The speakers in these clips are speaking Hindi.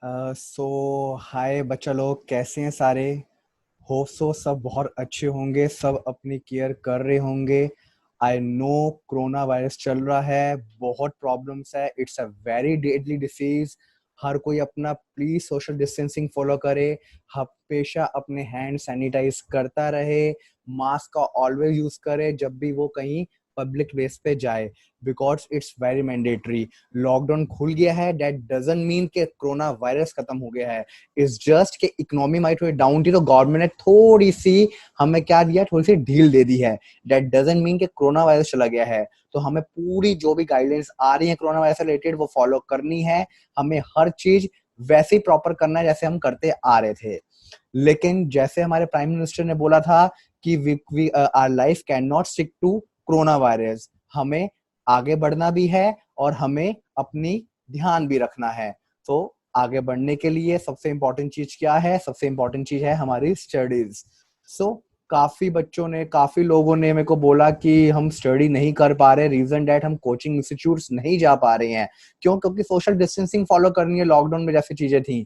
सो हाय बच्चा लोग, कैसे हैं सारे। होप सो सब बहुत अच्छे होंगे, सब अपनी केयर कर रहे होंगे। आई नो कोरोना वायरस चल रहा है, बहुत प्रॉब्लम्स है, it's a very deadly disease. हर कोई अपना प्लीज सोशल डिस्टेंसिंग फॉलो करे, हमेशा अपने हैंड सैनिटाइज करता रहे, मास्क का ऑलवेज यूज करे जब भी वो कहीं पब्लिक प्लेस पे जाए, because it's very mandatory. Lockdown खुल गया है, दैट डजंट मीन कि कोरोना वायरस खत्म हो गया है। इज जस्ट कि इकोनॉमी माइट हुई डाउन थी तो गवर्नमेंट ने थोड़ी सी हमें क्या दिया, थोड़ी सी ढील दे दी है। दैट डजंट मीन कि कोरोना वायरस चला गया है। तो हमें पूरी जो भी गाइडलाइंस आ रही है कोरोना वायरस से रिलेटेड वो फॉलो करनी है। हमें हर चीज वैसे ही प्रॉपर करना है जैसे हम करते आ रहे थे। लेकिन जैसे हमारे प्राइम मिनिस्टर ने बोला था कि we our life can not stick to corona virus, हमें आगे बढ़ना भी है और हमें अपनी ध्यान भी रखना है। तो आगे बढ़ने के लिए सबसे इंपॉर्टेंट चीज क्या है? सबसे इंपॉर्टेंट चीज है हमारी स्टडीज। सो काफी बच्चों ने, काफी लोगों ने मेरे को बोला कि हम स्टडी नहीं कर पा रहे, रीजन डेट हम कोचिंग इंस्टीट्यूट्स नहीं जा पा रहे हैं। क्यों? क्योंकि सोशल डिस्टेंसिंग फॉलो करनी है, लॉकडाउन में जैसी चीजें थी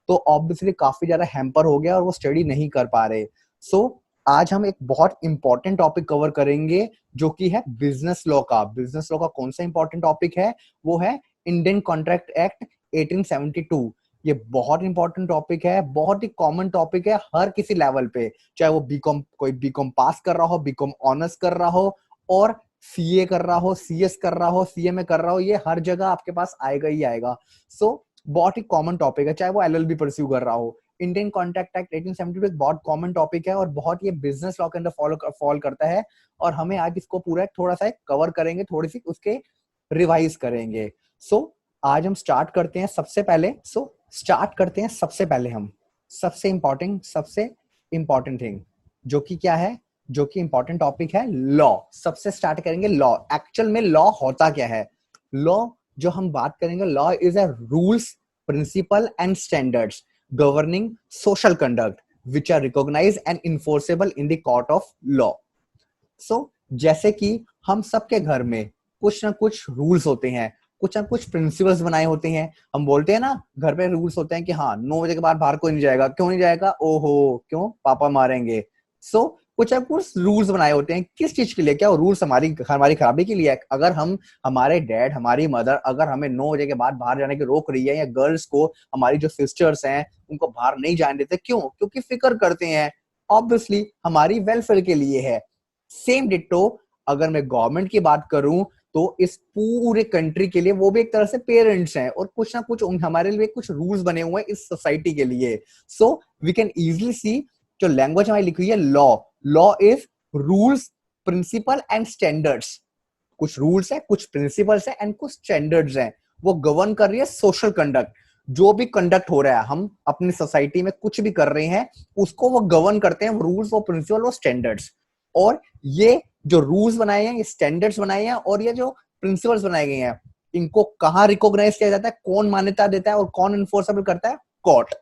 तो ऑब्वियसली काफी ज्यादा हैम्पर हो गया और वो स्टडी नहीं कर पा रहे। सो आज हम एक बहुत इंपॉर्टेंट टॉपिक कवर करेंगे जो कि है बिजनेस लॉ का। बिजनेस लॉ का कौन सा इंपॉर्टेंट टॉपिक है? वो है इंडियन कॉन्ट्रैक्ट एक्ट 1872। ये बहुत इंपॉर्टेंट टॉपिक है, बहुत ही कॉमन टॉपिक है हर किसी लेवल पे, चाहे वो बीकॉम, कोई बीकॉम पास कर रहा हो, बीकॉम ऑनर्स कर रहा हो, और सीए कर रहा हो, सीएस कर रहा हो, सीएमए कर रहा हो, ये हर जगह आपके पास आएगा ही आएगा। सो बहुत ही कॉमन टॉपिक है, चाहे वो एलएलबी परस्यू कर रहा हो। इंडियन कॉन्ट्रैक्ट एक्ट 1872 एक बहुत कॉमन टॉपिक है और बहुत ये बिजनेस लॉ के अंदर फॉलो करता है। और हमें आज इसको पूरा थोड़ा सा कवर करेंगे, थोड़ी सी उसके रिवाइज करेंगे। आज हम स्टार्ट करते हैं सबसे पहले। स्टार्ट करते हैं सबसे पहले हम सबसे इंपॉर्टेंट थिंग जो कि क्या है, जो कि इंपॉर्टेंट टॉपिक है लॉ। सबसे स्टार्ट करेंगे लॉ। एक्चुअल में लॉ होता क्या है? लॉ जो हम बात करेंगे, law is a rules, principle and standards governing social conduct which are recognized and enforceable in the court of law. जैसे कि हम सबके घर में कुछ ना कुछ रूल्स होते हैं, कुछ ना कुछ प्रिंसिपल्स बनाए होते हैं। हम बोलते हैं ना, घर पे रूल्स होते हैं कि हाँ 9 बजे के बाद बाहर कोई नहीं जाएगा। क्यों नहीं जाएगा? ओहो, क्यों? पापा मारेंगे। कुछ ना कुछ रूल्स बनाए होते हैं, किस चीज के लिए? क्या वो रूल्स हमारी हमारी खराबी के लिए है? अगर हम, हमारे डैड, हमारी मदर अगर हमें 9 बजे के बाद बाहर जाने की रोक रही है, या गर्ल्स को, हमारी जो सिस्टर्स हैं उनको बाहर नहीं जाने देते, क्यों? क्योंकि फिक्र करते हैं, ऑब्वियसली हमारी वेलफेयर के लिए है। सेम डिट्टो अगर मैं गवर्नमेंट की बात करूं तो इस पूरे कंट्री के लिए वो भी एक तरह से पेरेंट्स हैं, और कुछ ना कुछ हमारे लिए कुछ रूल्स बने हुए हैं इस सोसाइटी के लिए। So we can easily see, जो लैंग्वेज हमारी लिखी हुई है law, law is rules, principle and standards. कुछ रूल्स है, कुछ प्रिंसिपल्स है एंड कुछ स्टैंडर्ड्स हैं। वो गवर्न कर रही है सोशल कंडक्ट। जो भी कंडक्ट हो रहा है, हम अपनी सोसाइटी में कुछ भी कर रहे हैं, उसको वो गवर्न करते हैं, वो रूल्स, वो प्रिंसिपल, वो स्टैंडर्ड्स। और ये जो रूल्स बनाए हैं, ये स्टैंडर्ड्स बनाए हैं, और ये जो प्रिंसिपल्स बनाए गए हैं, इनको कहाँ रिकॉग्नाइज किया जाता है? कौन मान्यता देता है और कौन इन्फोर्सेबल करता है? कोर्ट।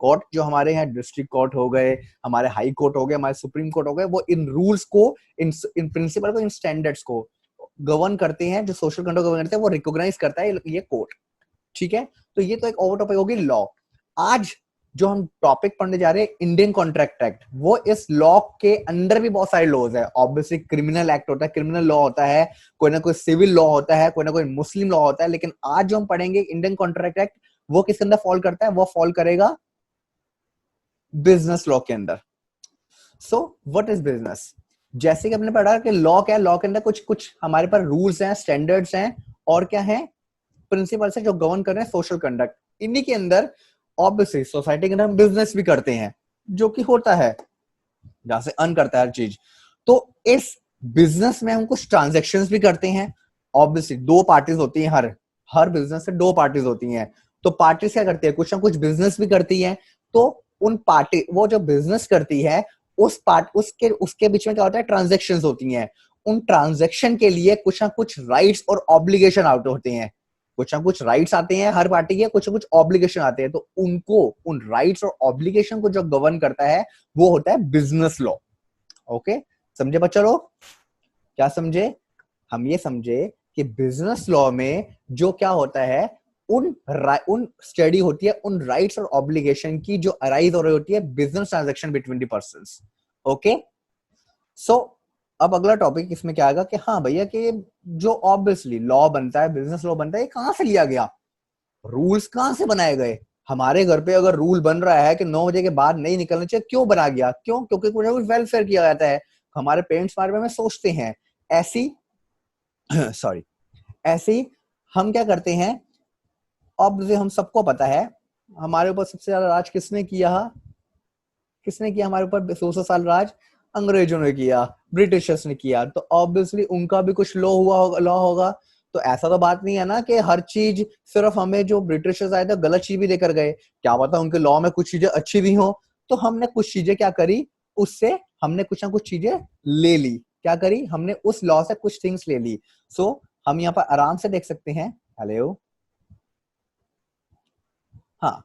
कोर्ट जो हमारे यहाँ डिस्ट्रिक्ट कोर्ट हो गए, हमारे हाई कोर्ट हो गए, हमारे सुप्रीम कोर्ट हो गए, वो इन रूल्स को, इन प्रिंसिपल को, इन स्टैंडर्ड्स को गवर्न करते हैं। जो सोशल कंडक्ट गवर्न करते हैं वो रिकॉग्नाइज करता है ये कोर्ट। ठीक है, तो ये तो एक ओवर टॉपिक होगी लॉ। आज जो हम टॉपिक पढ़ने जा रहे हैं, इंडियन कॉन्ट्रैक्ट एक्ट, वो इस लॉ के अंदर भी बहुत सारे लॉज है। ऑब्वियसली क्रिमिनल एक्ट होता है, क्रिमिनल लॉ होता है, कोई ना कोई सिविल लॉ होता है, कोई ना कोई मुस्लिम लॉ होता है। लेकिन आज जो हम पढ़ेंगे इंडियन कॉन्ट्रैक्ट एक्ट, वो किसके अंदर फॉल करता है? वो फॉल करेगा बिजनेस लॉ के अंदर। What is business? जैसे कि हमने पढ़ा कि लॉ क्या है, लॉ के अंदर कुछ कुछ हमारे पास रूल्स हैं, स्टैंडर्ड्स हैं, और क्या है? प्रिंसिपल्स है जो गवर्न कर रहे हैं सोशल कंडक्ट। इन्हीं के अंदर ऑब्वियसली सोसाइटी के अंदर हम बिजनेस भी करते हैं, जो कि होता है जहां से अर्न करता है हर चीज। तो इस बिजनेस में हम कुछ ट्रांजेक्शन्स भी करते हैं। ऑब्वियसली दो पार्टीज होती हैं, हर हर बिजनेस से दो पार्टीज होती हैं। तो पार्टीज क्या करती है? कुछ ना कुछ बिजनेस भी करती है। तो उन पार्टी, वो जो बिजनेस करती है, उस पार्ट, उसके उसके बीच में क्या होता है? ट्रांजेक्शन्स होती हैं। उन ट्रांजेक्शन के लिए कुछ ना कुछ राइट्स और ऑब्लिगेशन आउट होते हैं। कुछ ना कुछ राइट्स आते हैं हर पार्टी के, कुछ ना कुछ ऑब्लिगेशन आते हैं। तो उनको, उन राइट्स और ऑब्लिगेशन को जो गवर्न करता है वो होता है बिजनेस लॉ। ओके, समझे बच्चा लोग? क्या समझे? हम ये समझे कि बिजनेस लॉ में जो क्या होता है, उन स्टडी होती है उन राइट्स और ऑब्लिगेशन की जो अराइज हो रही होती है business transaction between the persons. Okay, so अब अगला टॉपिक इसमें क्या आएगा कि हाँ भैया कि जो ऑब्वियसली लॉ बनता है, बिजनेस लॉ बनता है, ये कहां से लिया गया, रूल्स कहां से बनाए गए। हमारे घर पे अगर रूल बन रहा है कि 9 बजे के बाद नहीं निकलना चाहिए, क्यों बना गया, क्यों, क्योंकि कुछ ना कुछ वेलफेयर किया जाता है, हमारे पेरेंट्स बारे में सोचते हैं। ऐसी सॉरी ऐसे ही हम क्या करते हैं, ऑब्वियसली हम सबको पता है हमारे ऊपर सबसे ज्यादा राज किसने किया, हमारे ऊपर 100 साल राज अंग्रेजों ने किया, ब्रिटिशर्स ने किया, तो ऑब्वियसली उनका भी कुछ लॉ होगा। तो ऐसा तो बात नहीं है ना कि हर चीज सिर्फ हमें जो ब्रिटिशर्स आए थे गलत चीज भी देकर गए, क्या पता उनके लॉ में कुछ चीजें अच्छी भी हो। तो हमने कुछ चीजें क्या करी, उससे हमने कुछ ना कुछ चीजें ले ली, क्या करी हमने उस लॉ से कुछ थिंग्स ले ली। सो हम यहाँ पर आराम से देख सकते हैं, हेलो, हाँ,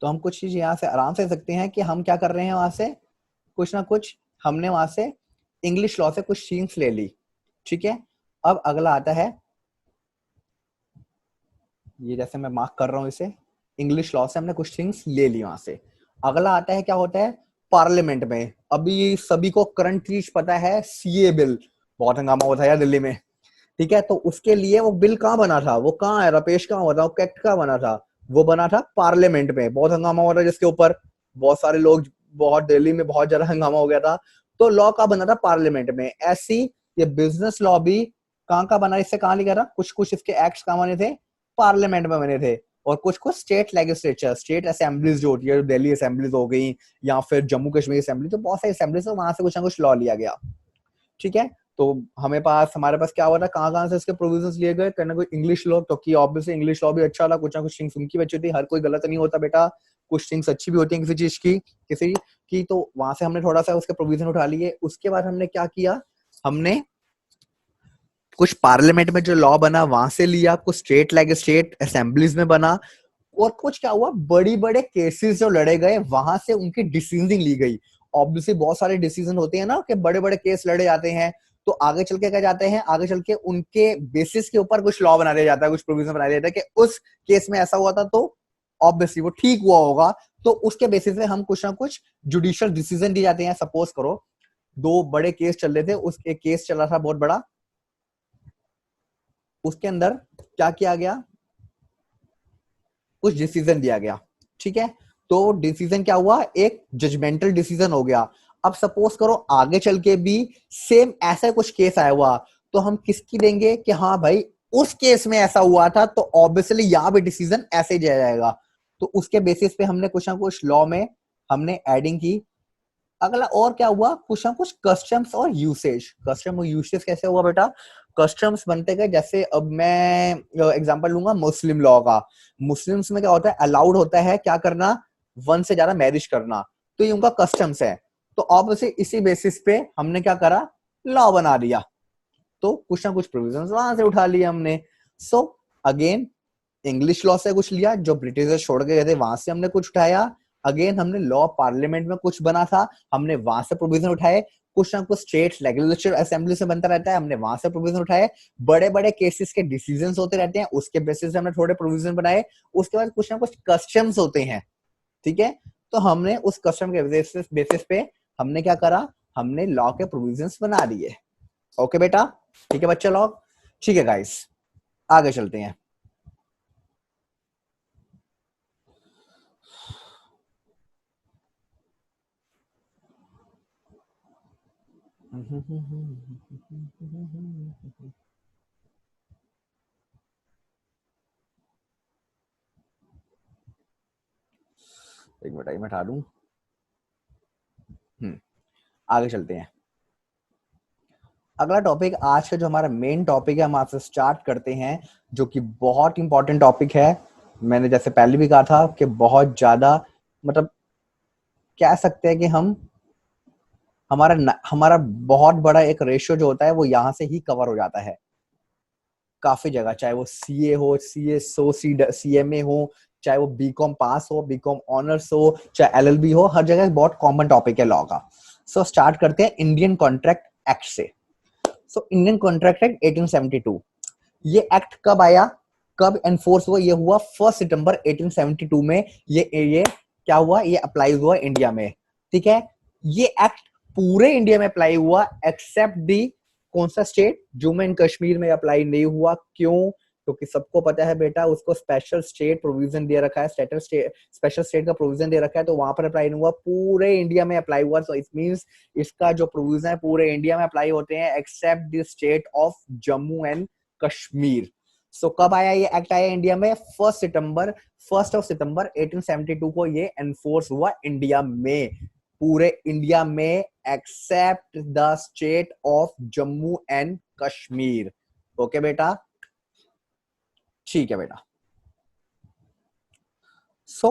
तो हम कुछ चीज यहाँ से आराम से देख सकते हैं कि हम क्या कर रहे हैं, वहां से कुछ ना कुछ हमने वहां से इंग्लिश लॉ से कुछ थिंग्स ले ली, ठीक है। अब अगला आता है, ये जैसे मैं मार्क कर रहा हूं इसे, इंग्लिश लॉ से हमने कुछ थिंग्स ले ली वहां से। अगला आता है, क्या होता है पार्लियामेंट में, अभी सभी को करंट चीज पता है, सीए बिल, बहुत हंगामा हुआ था यार दिल्ली में, ठीक है। तो उसके लिए वो बिल कहाँ बना था, वो कहाँ है, पेश कहाँ हुआ था, वो एक्ट कहाँ बना था, वो बना था पार्लियामेंट में, बहुत हंगामा हुआ था जिसके ऊपर बहुत सारे लोग, बहुत दिल्ली में बहुत ज्यादा हंगामा हो गया था। तो लॉ का बना था पार्लियामेंट में। ऐसी ये बिजनेस लॉ भी कहाँ का बना, इससे कहाँ लिखा था, कुछ कुछ इसके एक्ट्स कहाँ बने थे, पार्लियामेंट में बने थे। और कुछ कुछ स्टेट लेजिस्लेचर, स्टेट असेंबलीज जो होती है, दिल्ली असेंबलीज हो गई या फिर जम्मू कश्मीर असेंबली, तो बहुत सारी असेंबलीज है, वहां से कुछ ना कुछ लॉ लिया गया, ठीक है। तो हमारे पास क्या हुआ था, कहाँ कहाँ से इसके प्रोविजंस लिए गए, कहना कोई इंग्लिश लॉ, क्योंकि ऑब्वियसली इंग्लिश लॉ भी अच्छा था, कुछ ना कुछ थिंग्स उनकी बची थी, हर कोई गलत नहीं होता बेटा, कुछ थिंग्स अच्छी भी होती है किसी चीज की, किसी की, तो वहां से हमने थोड़ा सा उसके प्रोविजन उठा लिए। उसके बाद हमने क्या किया, हमने कुछ पार्लियामेंट में जो लॉ बना वहां से लिया, कुछ स्टेट असेंबलीज में बना, और कुछ क्या हुआ, बड़ी बड़े केसेस जो लड़े गए वहां से उनकी डिसीजन ली गई। ऑब्वियसली बहुत सारे डिसीजन होते हैं ना कि बड़े बड़े केस लड़े जाते हैं, तो आगे चल के क्या जाते हैं, आगे चल के उनके बेसिस के ऊपर कुछ लॉ बना दिया जाता है, कुछ प्रोविजन बना दिया जाता है कि उस केस में ऐसा हुआ था तो ऑब्वियसली वो ठीक हुआ होगा, तो उसके बेसिस पे हम कुछ ना कुछ जुडिशियल डिसीजन दिए जाते हैं। सपोज करो दो बड़े केस चल रहे थे, उस एक केस चल रहा था बहुत बड़ा, उसके अंदर क्या किया गया, कुछ डिसीजन दिया गया, ठीक है। तो डिसीजन क्या हुआ, एक जजमेंटल डिसीजन हो गया। अब सपोज करो आगे चल के भी सेम ऐसा कुछ केस आया हुआ, तो हम किसकी देंगे कि हाँ भाई उस केस में ऐसा हुआ था, तो ऑब्वियसली यहां भी डिसीजन ऐसे ही दिया जाएगा। तो उसके बेसिस पे हमने कुछ ना कुछ लॉ में हमने एडिंग की। अगला और क्या हुआ, कुछ ना कुछ कस्टम्स और यूसेज, कस्टम और यूसेज कैसे हुआ बेटा, कस्टम्स बनते गए, जैसे अब मैं एग्जांपल लूंगा मुस्लिम लॉ का, मुस्लिम्स में क्या होता है, अलाउड होता है क्या करना, वन से ज्यादा मैरिज करना, तो ये उनका कस्टम्स है। तो ऑब्वियसली इसी बेसिस पे हमने क्या करा, लॉ बना दिया, तो कुछ ना कुछ प्रोविजन वहां से उठा लिया हमने। सो अगेन इंग्लिश लॉ से कुछ लिया, जो ब्रिटिशर्स छोड़ के गए थे वहां से हमने कुछ उठाया। अगेन हमने लॉ पार्लियामेंट में कुछ बना था, हमने वहां से प्रोविजन उठाए। कुछ ना कुछ स्टेट लेजिस्लेचर असेंबली से बनता रहता है, हमने वहां से प्रोविजन उठाए। बड़े बड़े केसेस के डिसीजंस होते रहते हैं, उसके बेसिस से हमने थोड़े प्रोविजन बनाए। उसके बाद कुछ ना कुछ कस्टम्स होते हैं, ठीक है। तो हमने उस कस्टम के बेसिस पे हमने क्या करा, हमने लॉ के प्रोविजंस बना दिए। ओके बेटा, ठीक है बच्चे लोग, ठीक है गाइस, आगे चलते हैं। एक मिनट मैं हटा दूं। आगे चलते हैं। अगला टॉपिक आज का जो हमारा मेन टॉपिक है, हम आपसे स्टार्ट करते हैं, जो कि बहुत इंपॉर्टेंट टॉपिक है। मैंने जैसे पहले भी कहा था कि बहुत ज्यादा, मतलब कह सकते हैं कि हम हमारा बहुत बड़ा एक रेशियो जो होता है वो यहाँ से ही कवर हो जाता है काफी जगह, चाहे वो सीए हो, सीएस हो, सीएमए हो, चाहे वो बीकॉम पास हो, बीकॉम ऑनर्स हो, चाहे एलएलबी हो, हर जगह बहुत कॉमन टॉपिक है लॉ का। सो स्टार्ट करते हैं इंडियन कॉन्ट्रैक्ट एक्ट से। सो इंडियन कॉन्ट्रैक्ट एक्ट 1872, ये एक्ट कब आया, कब एनफोर्स हुआ? ये हुआ 1 सितंबर 1872 में। ये क्या हुआ? ये अप्लाई हुआ इंडिया में, ठीक है। ये एक्ट पूरे इंडिया में अप्लाई हुआ एक्सेप्ट दी कौन सा स्टेट? जम्मू एंड कश्मीर में अप्लाई नहीं हुआ। क्यों? क्योंकि सबको पता है बेटा, उसको स्पेशल स्टेट प्रोविजन दे रखा है, स्पेशल स्टेट का प्रोविजन दे रखा है, तो वहां पर अप्लाई नहीं हुआ, पूरे इंडिया में अप्लाई हुआ। सो इट मींस इसका जो प्रोविजन है पूरे इंडिया में अप्लाई होते हैं except the state of Jammu and Kashmir. So कब आया ये एक्ट? आया इंडिया में 1 सितंबर 1872 को ये एनफोर्स हुआ इंडिया में, पूरे इंडिया में except the state of Jammu and Kashmir. Okay बेटा, ठीक है बेटा। सो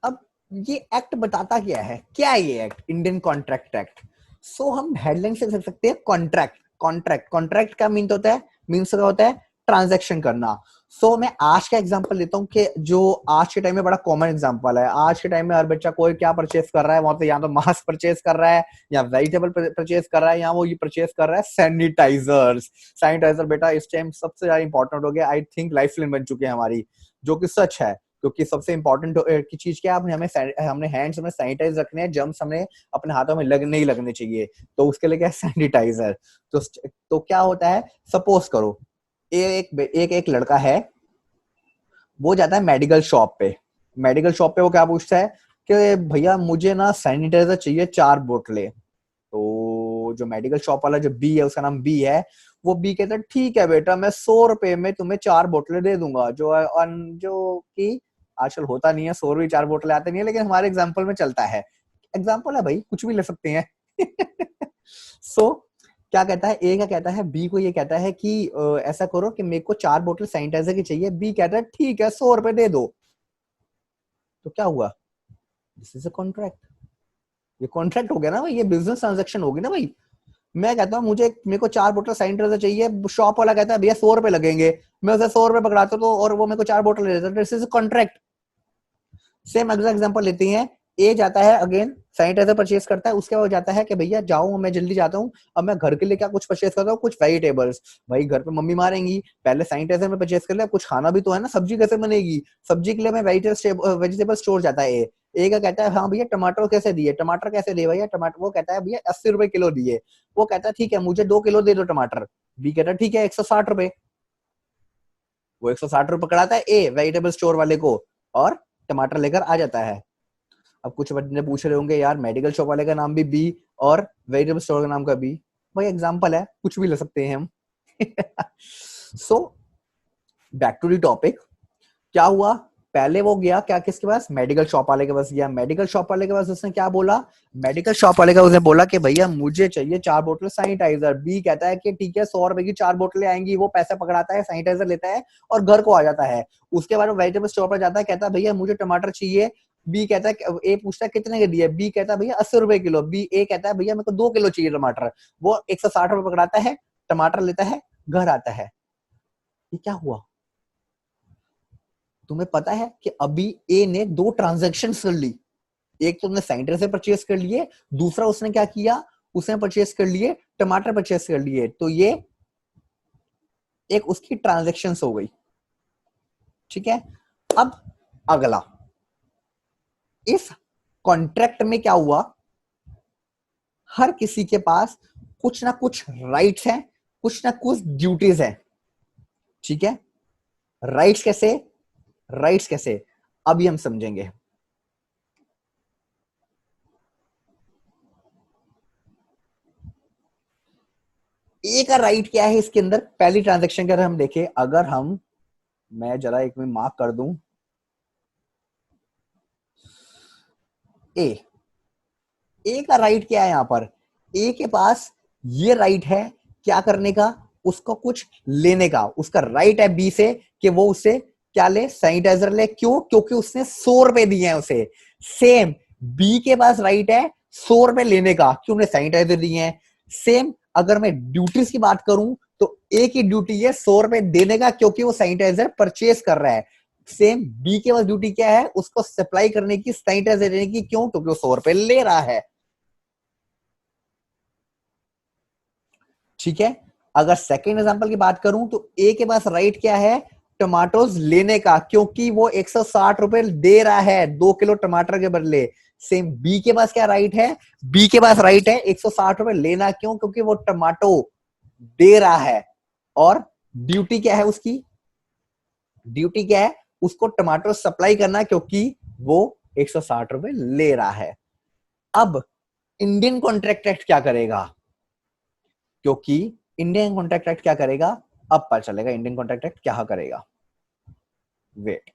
अब ये एक्ट बताता क्या है? क्या है ये act? Indian contract act. So हम हेडलाइन से देख सकते हैं कॉन्ट्रैक्ट। कॉन्ट्रैक्ट का मीन होता है, मीन्स क्या होता है? ट्रांजैक्शन करना। सो मैं आज का एग्जांपल लेता हूँ कि जो आज के टाइम में बड़ा कॉमन एग्जांपल है। आज के टाइम में हर बच्चा कोई क्या परचेस कर रहा है? वहां पे या तो मास्क परचेस कर रहा है, या वेजिटेबल परचेस कर रहा है, या वो ये परचेस कर रहा है सैनिटाइजर्स। सैनिटाइजर बेटा इस टाइम सबसे ज्यादा इंपॉर्टेंट हो गया, आई थिंक लाइफ लाइन बन चुकी है हमारी, जो कि सच है। क्योंकि सबसे इंपॉर्टेंट की चीज क्या है? हमने हैंड्स में सैनिटाइज रखने हैं, जर्म्स हमने अपने हाथों में नहीं लगने चाहिए, तो उसके लिए क्या है? सैनिटाइजर। तो क्या होता है? सपोज करो एक लड़का है, वो जाता है मेडिकल शॉप पे। मेडिकल शॉप पे वो क्या पूछता है कि भैया मुझे ना सैनिटाइजर चाहिए 4 बोतलें। तो जो मेडिकल शॉप वाला जो बी है, उसका नाम बी है, वो बी कहता है ठीक है बेटा, मैं 100 रुपए में तुम्हें 4 बोतलें दे दूंगा। जो कि आजकल होता नहीं है, 100 रुपये 4 बोतलें आते नहीं है, लेकिन हमारे एग्जाम्पल में चलता है। एग्जाम्पल है भाई, कुछ भी ले सकते हैं। सो क्या कहता है? ए क्या कहता है बी को? ये कहता है कि ऐसा करो कि मेरे को 4 बोतल सैनिटाइजर की चाहिए। बी कहता है ठीक है 100 रुपए दे दो। तो क्या हुआ? This is a contract. ये कॉन्ट्रैक्ट हो गया ना भाई, ये बिजनेस ट्रांजेक्शन होगी ना भाई। मैं कहता हूँ मेरे को 4 बोतल सैनिटाइजर चाहिए, शॉप वाला कहता है भैया 100 रुपए लगेंगे, मैं उसे 100 रुपए पकड़ाता हूँ तो, और वो मेरे को 4 बोतल दे देता है। This is contract. सेम अगला एग्जांपल लेते हैं। ए जाता है अगेन सैनिटाइजर परचेस करता है, उसके बाद जाता है कि भैया जाओ मैं जल्दी जाता हूँ, अब मैं घर के लिए क्या कुछ परचेस करता हूँ, कुछ वेजिटेबल्स। भाई घर पे मम्मी मारेंगी, पहले सैनिटाइजर में परचेस कर ले, कुछ खाना भी तो है ना, सब्जी कैसे बनेगी? सब्जी के लिए मैं वेजिटेबल स्टोर जाता है। ए का कहता है हाँ भैया टमाटर कैसे दिए? टमाटर कैसे दिए भैया? टमाटर वो कहता है भैया 80 रुपए किलो दिए। वो कहता है ठीक है मुझे 2 किलो दे दो टमाटर। बी कहता है ठीक है 160 रुपए। वो 160 रुपए पकड़ाता है ए वेजिटेबल स्टोर वाले को, और टमाटर लेकर आ जाता है। अब कुछ बंदे पूछ रहे होंगे यार मेडिकल शॉप वाले का नाम भी बी और वेजिटेबल स्टोर का नाम का बी। भाई एग्जांपल है, कुछ भी ले सकते हैं हम। So back to the topic. क्या हुआ? पहले वो गया क्या किसके पास? मेडिकल शॉप वाले के पास गया। मेडिकल शॉप वाले के पास उसने क्या बोला? मेडिकल शॉप वाले का उसने बोला कि भैया मुझे चाहिए 4 बोतल सैनिटाइजर। बी कहता है कि ठीक है 100 रुपए की 4 बोतलें आएंगी। वो पैसा पकड़ाता है, सैनिटाइजर लेता है और घर को आ जाता है। उसके बाद वो वेजिटेबल स्टोर पर जाता है, कहता है भैया मुझे टमाटर चाहिए। बी कहता है, ए पूछता है कितने के दिए? बी कहता है भैया 80 रुपए किलो। बी ए कहता है भैया मेरे को 2 किलो चाहिए टमाटर। वो 160 रुपए पकड़ाता है, टमाटर लेता है, घर आता है। ये क्या हुआ? तुम्हें पता है कि अभी ए ने 2 ट्रांजेक्शन कर ली। एक तो उसने सैनिटाइजर परचेस कर लिए, दूसरा उसने क्या किया? उसने परचेस कर लिए टमाटर परचेस कर लिए। तो ये एक उसकी ट्रांजेक्शन हो गई, ठीक है। अब अगला, इस कॉन्ट्रैक्ट में क्या हुआ? हर किसी के पास कुछ ना कुछ राइट्स हैं, कुछ ना कुछ ड्यूटीज है, ठीक है। राइट्स कैसे? राइट्स कैसे अभी हम समझेंगे। ए का राइट क्या है इसके अंदर? पहली ट्रांजेक्शन के अगर हम देखें, अगर हम, मैं जरा एक में मार्क कर दूं, ए ए का राइट क्या है यहां पर? ए के पास ये राइट है क्या करने का? उसको कुछ लेने का। उसका राइट है बी से कि वो उसे क्या ले? सैनिटाइजर ले। क्यों? क्योंकि उसने 100 रुपए दिए हैं उसे। सेम बी के पास राइट है 100 रुपए लेने का, क्यों? उन्हें सैनिटाइजर दिए हैं। सेम अगर मैं ड्यूटीज की बात करूं तो ए की ड्यूटी है 100 रुपए देने का, क्योंकि वो सैनिटाइजर परचेस कर रहा है। सेम बी के पास ड्यूटी क्या है? उसको सप्लाई करने की, सैनिटाइजर देने की। क्यों? क्योंकि वो 100 रुपए ले रहा है। ठीक है। अगर सेकेंड एग्जांपल की बात करूं तो ए के पास राइट क्या है, टमाटोज लेने का, क्योंकि वो 160 रुपए दे रहा है 2 किलो टमाटर के बदले। सेम बी के पास क्या राइट है, बी के पास राइट है 160 रुपए लेना, क्यों, क्योंकि वो टमाटो दे रहा है। और ड्यूटी क्या है उसकी, ड्यूटी क्या है, उसको टमाटर सप्लाई करना, क्योंकि वो 160 रुपए ले रहा है। अब इंडियन कॉन्ट्रैक्ट एक्ट क्या करेगा, क्योंकि इंडियन कॉन्ट्रैक्ट एक्ट क्या करेगा, अब पता चलेगा इंडियन कॉन्ट्रैक्ट एक्ट क्या करेगा। Wait,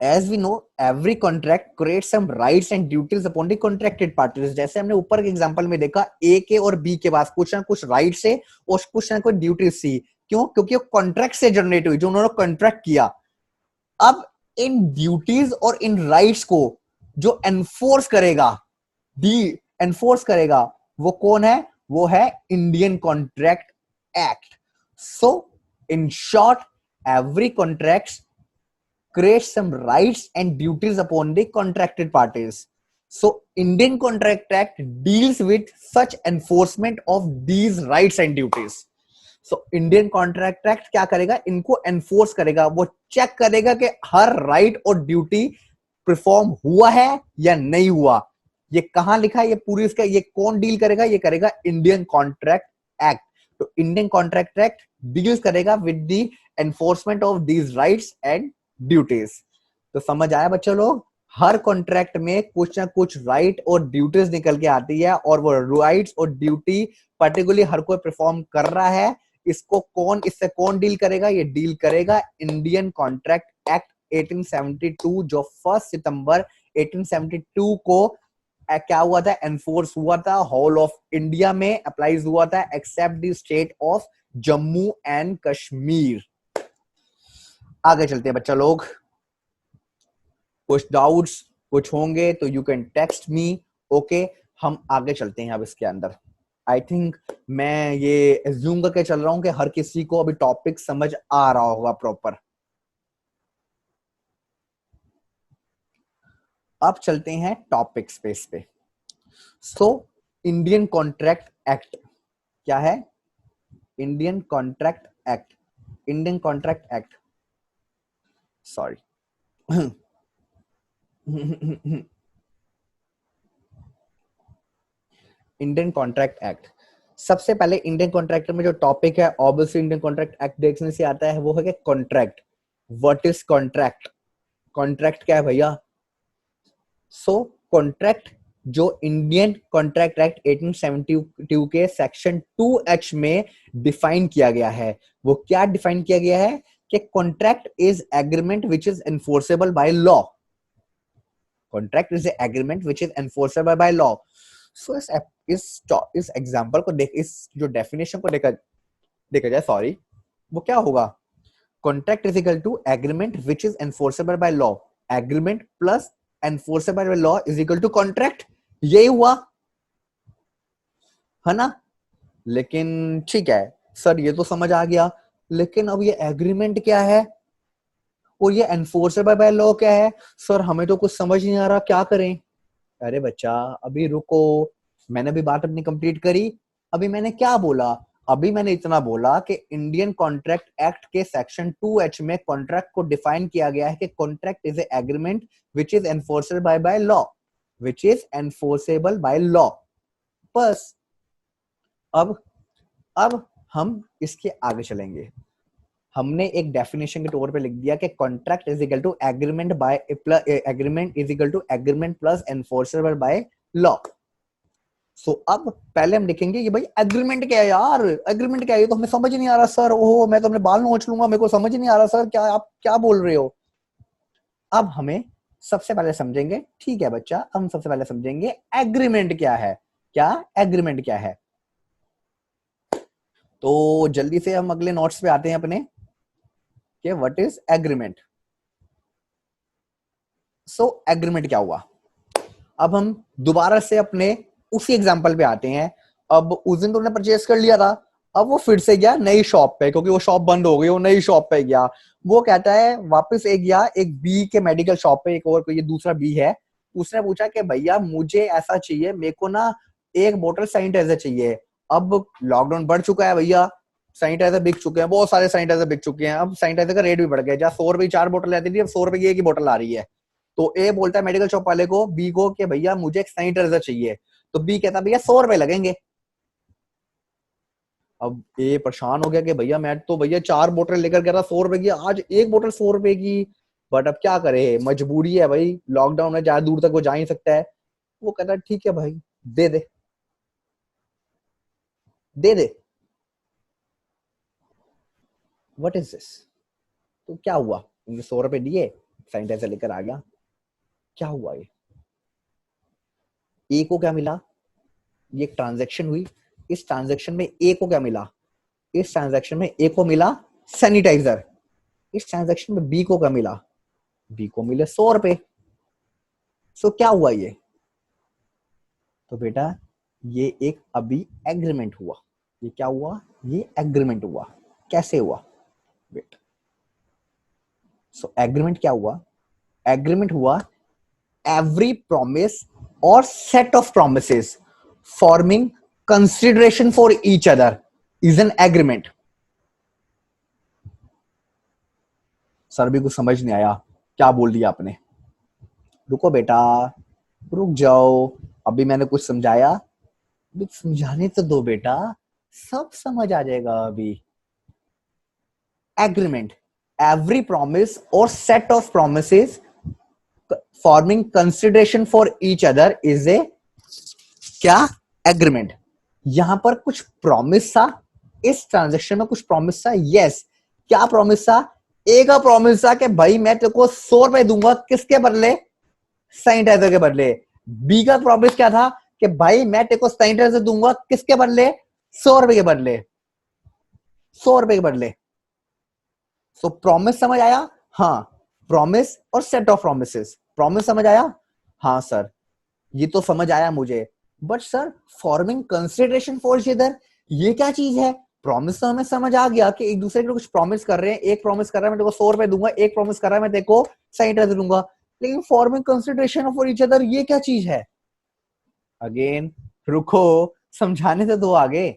as we know every contract creates some rights and duties upon the contracted parties। जैसे हमने ऊपर के एग्जांपल में देखा, ए के और बी के पास कुछ ना कुछ राइट्स है और कुछ ना कुछ ड्यूटीज थी। क्यों, क्योंकि वो कॉन्ट्रैक्ट से जनरेट हुई, जो उन्होंने कॉन्ट्रैक्ट किया। अब इन ड्यूटीज और इन राइट्स को जो एनफोर्स करेगा, डी एनफोर्स करेगा, वो कौन है, वो है Indian contract act. So in short, every contract creates some rights and duties upon the contracted parties. So Indian Contract Act deals with such enforcement of these rights and duties. So Indian Contract Act क्या करेगा, इनको एनफोर्स करेगा, वो चेक करेगा कि हर राइट और ड्यूटी परफॉर्म हुआ है या नहीं हुआ। ये कहां लिखा है, ये पूरी इसका, ये कौन डील करेगा, ये करेगा इंडियन कॉन्ट्रैक्ट एक्ट। तो इंडियन कॉन्ट्रैक्ट एक्ट डील्स करेगा with the enforcement of these rights and duties. तो समझ आया बच्चों लोग, हर कॉन्ट्रैक्ट में कुछ ना कुछ राइट और ड्यूटीज निकल के आती है, और वो राइट्स और ड्यूटी पर्टिकुलरली हर कोई परफॉर्म कर रहा है। इसको कौन, इससे कौन डील करेगा, ये डील करेगा इंडियन कॉन्ट्रैक्ट एक्ट 1872, जो 1 सितंबर 1872 को क्या हुआ था, एनफोर्स हुआ था, होल ऑफ इंडिया में अप्लाइज हुआ था except the state of Jammu and Kashmir. आगे चलते हैं बच्चा लोग, कुछ डाउट्स कुछ होंगे तो you can text me. Okay, हम आगे चलते हैं अब इसके अंदर। आई थिंक मैं ये एज्यूम करके चल रहा हूं कि हर किसी को अभी टॉपिक समझ आ रहा होगा प्रॉपर। अब चलते हैं टॉपिक स्पेस पे। सो इंडियन कॉन्ट्रैक्ट एक्ट क्या है, Indian contract act, Indian contract act, sorry Indian contract act. सबसे पहले इंडियन कॉन्ट्रैक्ट में जो टॉपिक है, ऑब्वियसली इंडियन कॉन्ट्रैक्ट एक्ट देखने से आता है, वो है कि contract. What is contract, contract क्या है भैया। सो कॉन्ट्रैक्ट जो इंडियन कॉन्ट्रैक्ट एक्ट 1872 के सेक्शन 2H में डिफाइन किया गया है, वो क्या डिफाइन किया गया है कि contract is agreement which is enforceable by law. Contract is agreement which is enforceable by law. So इस एग्जांपल को देख, इस जो डेफिनेशन को देखा जाए, सॉरी, वो क्या होगा, contract is equal to agreement which is enforceable by law. Agreement plus enforceable by law is equal to contract, यही हुआ है ना। लेकिन ठीक है सर, ये तो समझ आ गया, लेकिन अब ये एग्रीमेंट क्या है और ये एनफोर्सेबल बाय लॉ क्या है, सर हमें तो कुछ समझ नहीं आ रहा, क्या करें। अरे बच्चा अभी रुको, मैंने भी बात अपनी कंप्लीट करी। अभी मैंने क्या बोला, अभी मैंने इतना बोला कि इंडियन कॉन्ट्रैक्ट एक्ट के सेक्शन 2H में कॉन्ट्रैक्ट को डिफाइन किया गया है कि contract is A agreement which is enforceable by law, which is enforceable by law. बस अब हम इसके आगे चलेंगे। हमने एक डेफिनेशन के तौर पे लिख दिया कि contract is equal to agreement by agreement is equal to agreement plus enforceable by law. So अब पहले हम देखेंगे कि भाई एग्रीमेंट क्या है यार, एग्रीमेंट क्या है, ये तो हमें समझ नहीं आ रहा सर, ओहो मैं तो अपने बाल नोच लूंगा, मेरे को समझ नहीं आ रहा सर, क्या आप क्या बोल रहे हो। अब हमें सबसे पहले समझेंगे, ठीक है बच्चा, हम सबसे पहले समझेंगे एग्रीमेंट क्या है, क्या एग्रीमेंट क्या है। तो जल्दी से हम अगले नोट्स पे आते हैं अपने, कि what is agreement. So agreement क्या हुआ। अब हम दोबारा से अपने उसी एग्जांपल पे आते हैं। अब उस दिन तुमने परचेस कर लिया था, अब वो फिर से गया नई शॉप पे, क्योंकि वो शॉप बंद हो गई, वो नई शॉप पे गया। वो कहता है वापस एक गया एक बी के मेडिकल शॉप पे, एक और कोई दूसरा बी है, उसने पूछा कि भैया मुझे ऐसा चाहिए, मेरे को ना एक बोतल सैनिटाइजर चाहिए। अब लॉकडाउन बढ़ चुका है भैया, सैनिटाइजर बिक चुके हैं, बहुत सारे सैनिटाइजर बिक चुके हैं, अब सैनिटाइजर का रेट भी बढ़ गया, जहाँ 100 रुपए 4 बोतल रहती थी अब 100 रुपए की एक ही बोतल आ रही है। तो ए बोलता है मेडिकल शॉप वाले को, बी को, कि भैया मुझे एक सैनिटाइजर चाहिए। तो बी कहता भैया 100 रुपए लगेंगे। अब ए परेशान हो गया कि भैया मैं तो भैया 4 बोतल लेकर गया था 100 रुपए की, आज एक बोतल 100 रुपए की। बट अब क्या करे, मजबूरी है भाई, लॉकडाउन है, ज्यादा दूर तक वो जा ही सकता है। वो कहता है ठीक है भाई, दे दे, दे दे। What is this? तो क्या हुआ, उनके 100 रुपए दिए, सैनिटाइजर लेकर आ गया। क्या हुआ ये, ए को क्या मिला? ये एक ट्रांजेक्शन हुई, इस ट्रांजेक्शन में ए को क्या मिला? इस ट्रांजेक्शन में ए को मिला सैनिटाइजर। इस ट्रांजेक्शन में बी को क्या मिला? बी को मिले 100 रुपए। सो क्या हुआ ये? तो बेटा ये एक अभी एग्रीमेंट हुआ। ये क्या हुआ? ये एग्रीमेंट हुआ। कैसे हुआ बेटा? सो एग्रीमेंट क्या हुआ? एग्रीमेंट हुआ every promise or set of promises forming consideration for each other is an agreement. Sir भी कुछ समझ नहीं आया, क्या बोल दिया आपने? रुको बेटा, रुक जाओ, अभी मैंने कुछ समझाया, अभी समझाने तो दो बेटा, सब समझ आ जाएगा अभी। एग्रीमेंट, एवरी प्रॉमिस और set of promises forming consideration for each other is a क्या? एग्रीमेंट। यहां पर कुछ प्रॉमिस था, इस ट्रांजेक्शन में कुछ प्रॉमिस था। यस, क्या प्रॉमिस था? ए का प्रॉमिस था कि भाई मैं तेरे को 100 रुपए दूंगा, किसके बदले? सैनिटाइजर के बदले। बी का प्रॉमिस क्या था? कि भाई मैं तेरे को सैनिटाइजर दूंगा, किसके बदले? 100 रुपए के बदले, 100 रुपए के बदले। सो प्रॉमिस समझ आया? हाँ, प्रॉमिस और सेट ऑफ प्रोमिसेस। प्रॉमिस समझ आया? हाँ सर, ये तो समझ आया मुझे। But sir, forming consideration for each other, ये क्या चीज है? प्रॉमिस तो हमें समझ आ गया कि एक दूसरे को कुछ प्रॉमिस कर रहे हैं। एक प्रॉमिस कर रहा है मैं तेरे को 100 रुपए दूंगा, एक प्रॉमिस कर रहा है मैं तेरे को सैनिटाइजर दूंगा। लेकिन forming consideration for each other, ये क्या चीज है? अगेन रुको, समझाने से दो आगे।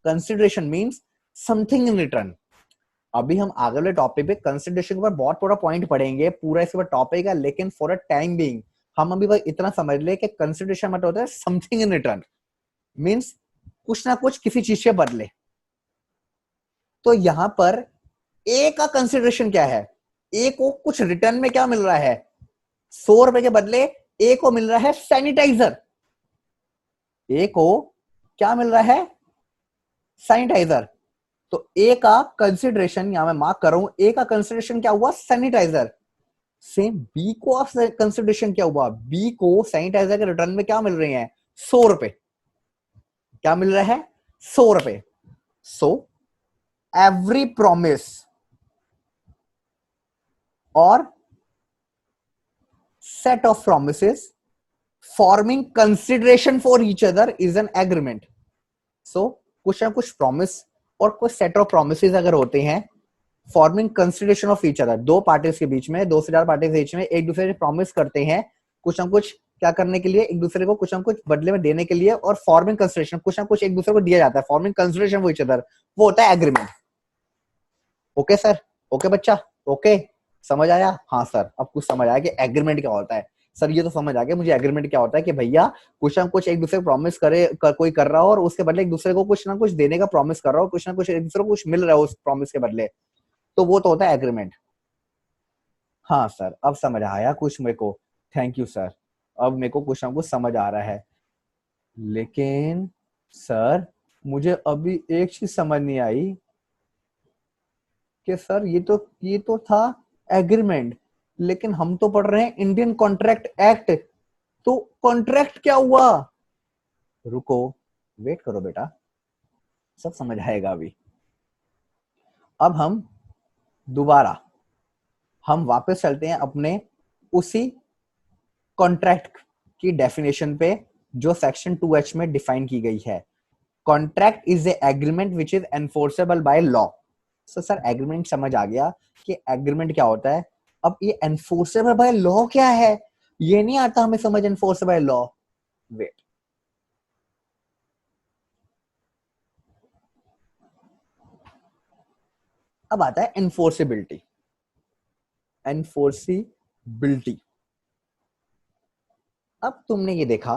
Consideration means something in return. अभी हम आगे वाले टॉपिक पे कंसिडरेशन के ऊपर बहुत बड़ा पॉइंट पढ़ेंगे, पूरा इसके ऊपर टॉपिक है, लेकिन फॉर अ टाइम बीइंग हम अभी बस इतना समझ ले कि कंसिडरेशन मतलब होता है समथिंग इन रिटर्न, मीन्स कुछ ना कुछ किसी चीज के बदले। तो यहां पर ए का कंसिडरेशन क्या है? ए को कुछ रिटर्न में क्या मिल रहा है? 100 रुपए के बदले ए को मिल रहा है सैनिटाइजर। ए को क्या मिल रहा है? सैनिटाइजर। तो ए का कंसिडरेशन यहां मैं मार्क कर रहा हूं, ए का कंसिडरेशन क्या हुआ? सैनिटाइजर। सेम बी को आप कंसिडरेशन क्या हुआ? बी को सैनिटाइजर के रिटर्न में क्या मिल रहे हैं? 100 रुपए। क्या मिल रहा है? 100 रुपए। सो एवरी प्रॉमिस और set of promises forming consideration for each other is an agreement. So कुछ ना कुछ प्रॉमिस और कुछ सेट ऑफ प्रोमिसेस अगर होते हैं, forming consideration of each other, दो पार्टीज के बीच में, दो से ज्यादा पार्टीज के बीच में एक दूसरे से प्रॉमिस करते हैं कुछ ना कुछ क्या करने के लिए, एक दूसरे को कुछ ना कुछ बदले में देने के लिए, और फॉर्मिंग कंसिडरेशन, कुछ ना कुछ एक दूसरे को दिया जाता है, forming consideration for each other, वो होता है एग्रीमेंट। Okay sir? ओके बच्चा? ओके, समझ आया? हाँ सर, अब कुछ समझ आया कि एग्रीमेंट क्या होता है। सर ये तो समझ आ गया मुझे एग्रीमेंट क्या होता है, कि भैया कुछ ना कुछ एक दूसरे को प्रॉमिस करे, कोई कर रहा हो और उसके बदले एक दूसरे को कुछ ना कुछ देने का प्रॉमिस कर रहा हो, कुछ ना कुछ एक दूसरे को कुछ मिल रहा है उस प्रॉमिस के बदले, तो वो तो होता है एग्रीमेंट। हाँ सर, अब समझ आया कुछ मेरे को, थैंक यू सर, अब मेरे को कुछ ना कुछ समझ आ रहा है। लेकिन सर मुझे अभी एक चीज समझ नहीं आई कि सर ये तो था एग्रीमेंट, लेकिन हम तो पढ़ रहे हैं इंडियन कॉन्ट्रैक्ट एक्ट, तो कॉन्ट्रैक्ट क्या हुआ? रुको, वेट करो बेटा, सब समझ आएगा अभी। अब दोबारा हम वापस चलते हैं अपने उसी कॉन्ट्रैक्ट की डेफिनेशन पे जो सेक्शन 2H में डिफाइन की गई है। Contract is A agreement which is enforceable by law. Sir agreement समझ आ गया कि एग्रीमेंट क्या होता है। अब ये एनफोर्सेबल बाय लॉ क्या है? ये नहीं आता हमें समझ एनफोर्स बाय लॉ। वेट, अब आता है एनफोर्सेबिलिटी। एनफोर्सिबिलिटी, अब तुमने ये देखा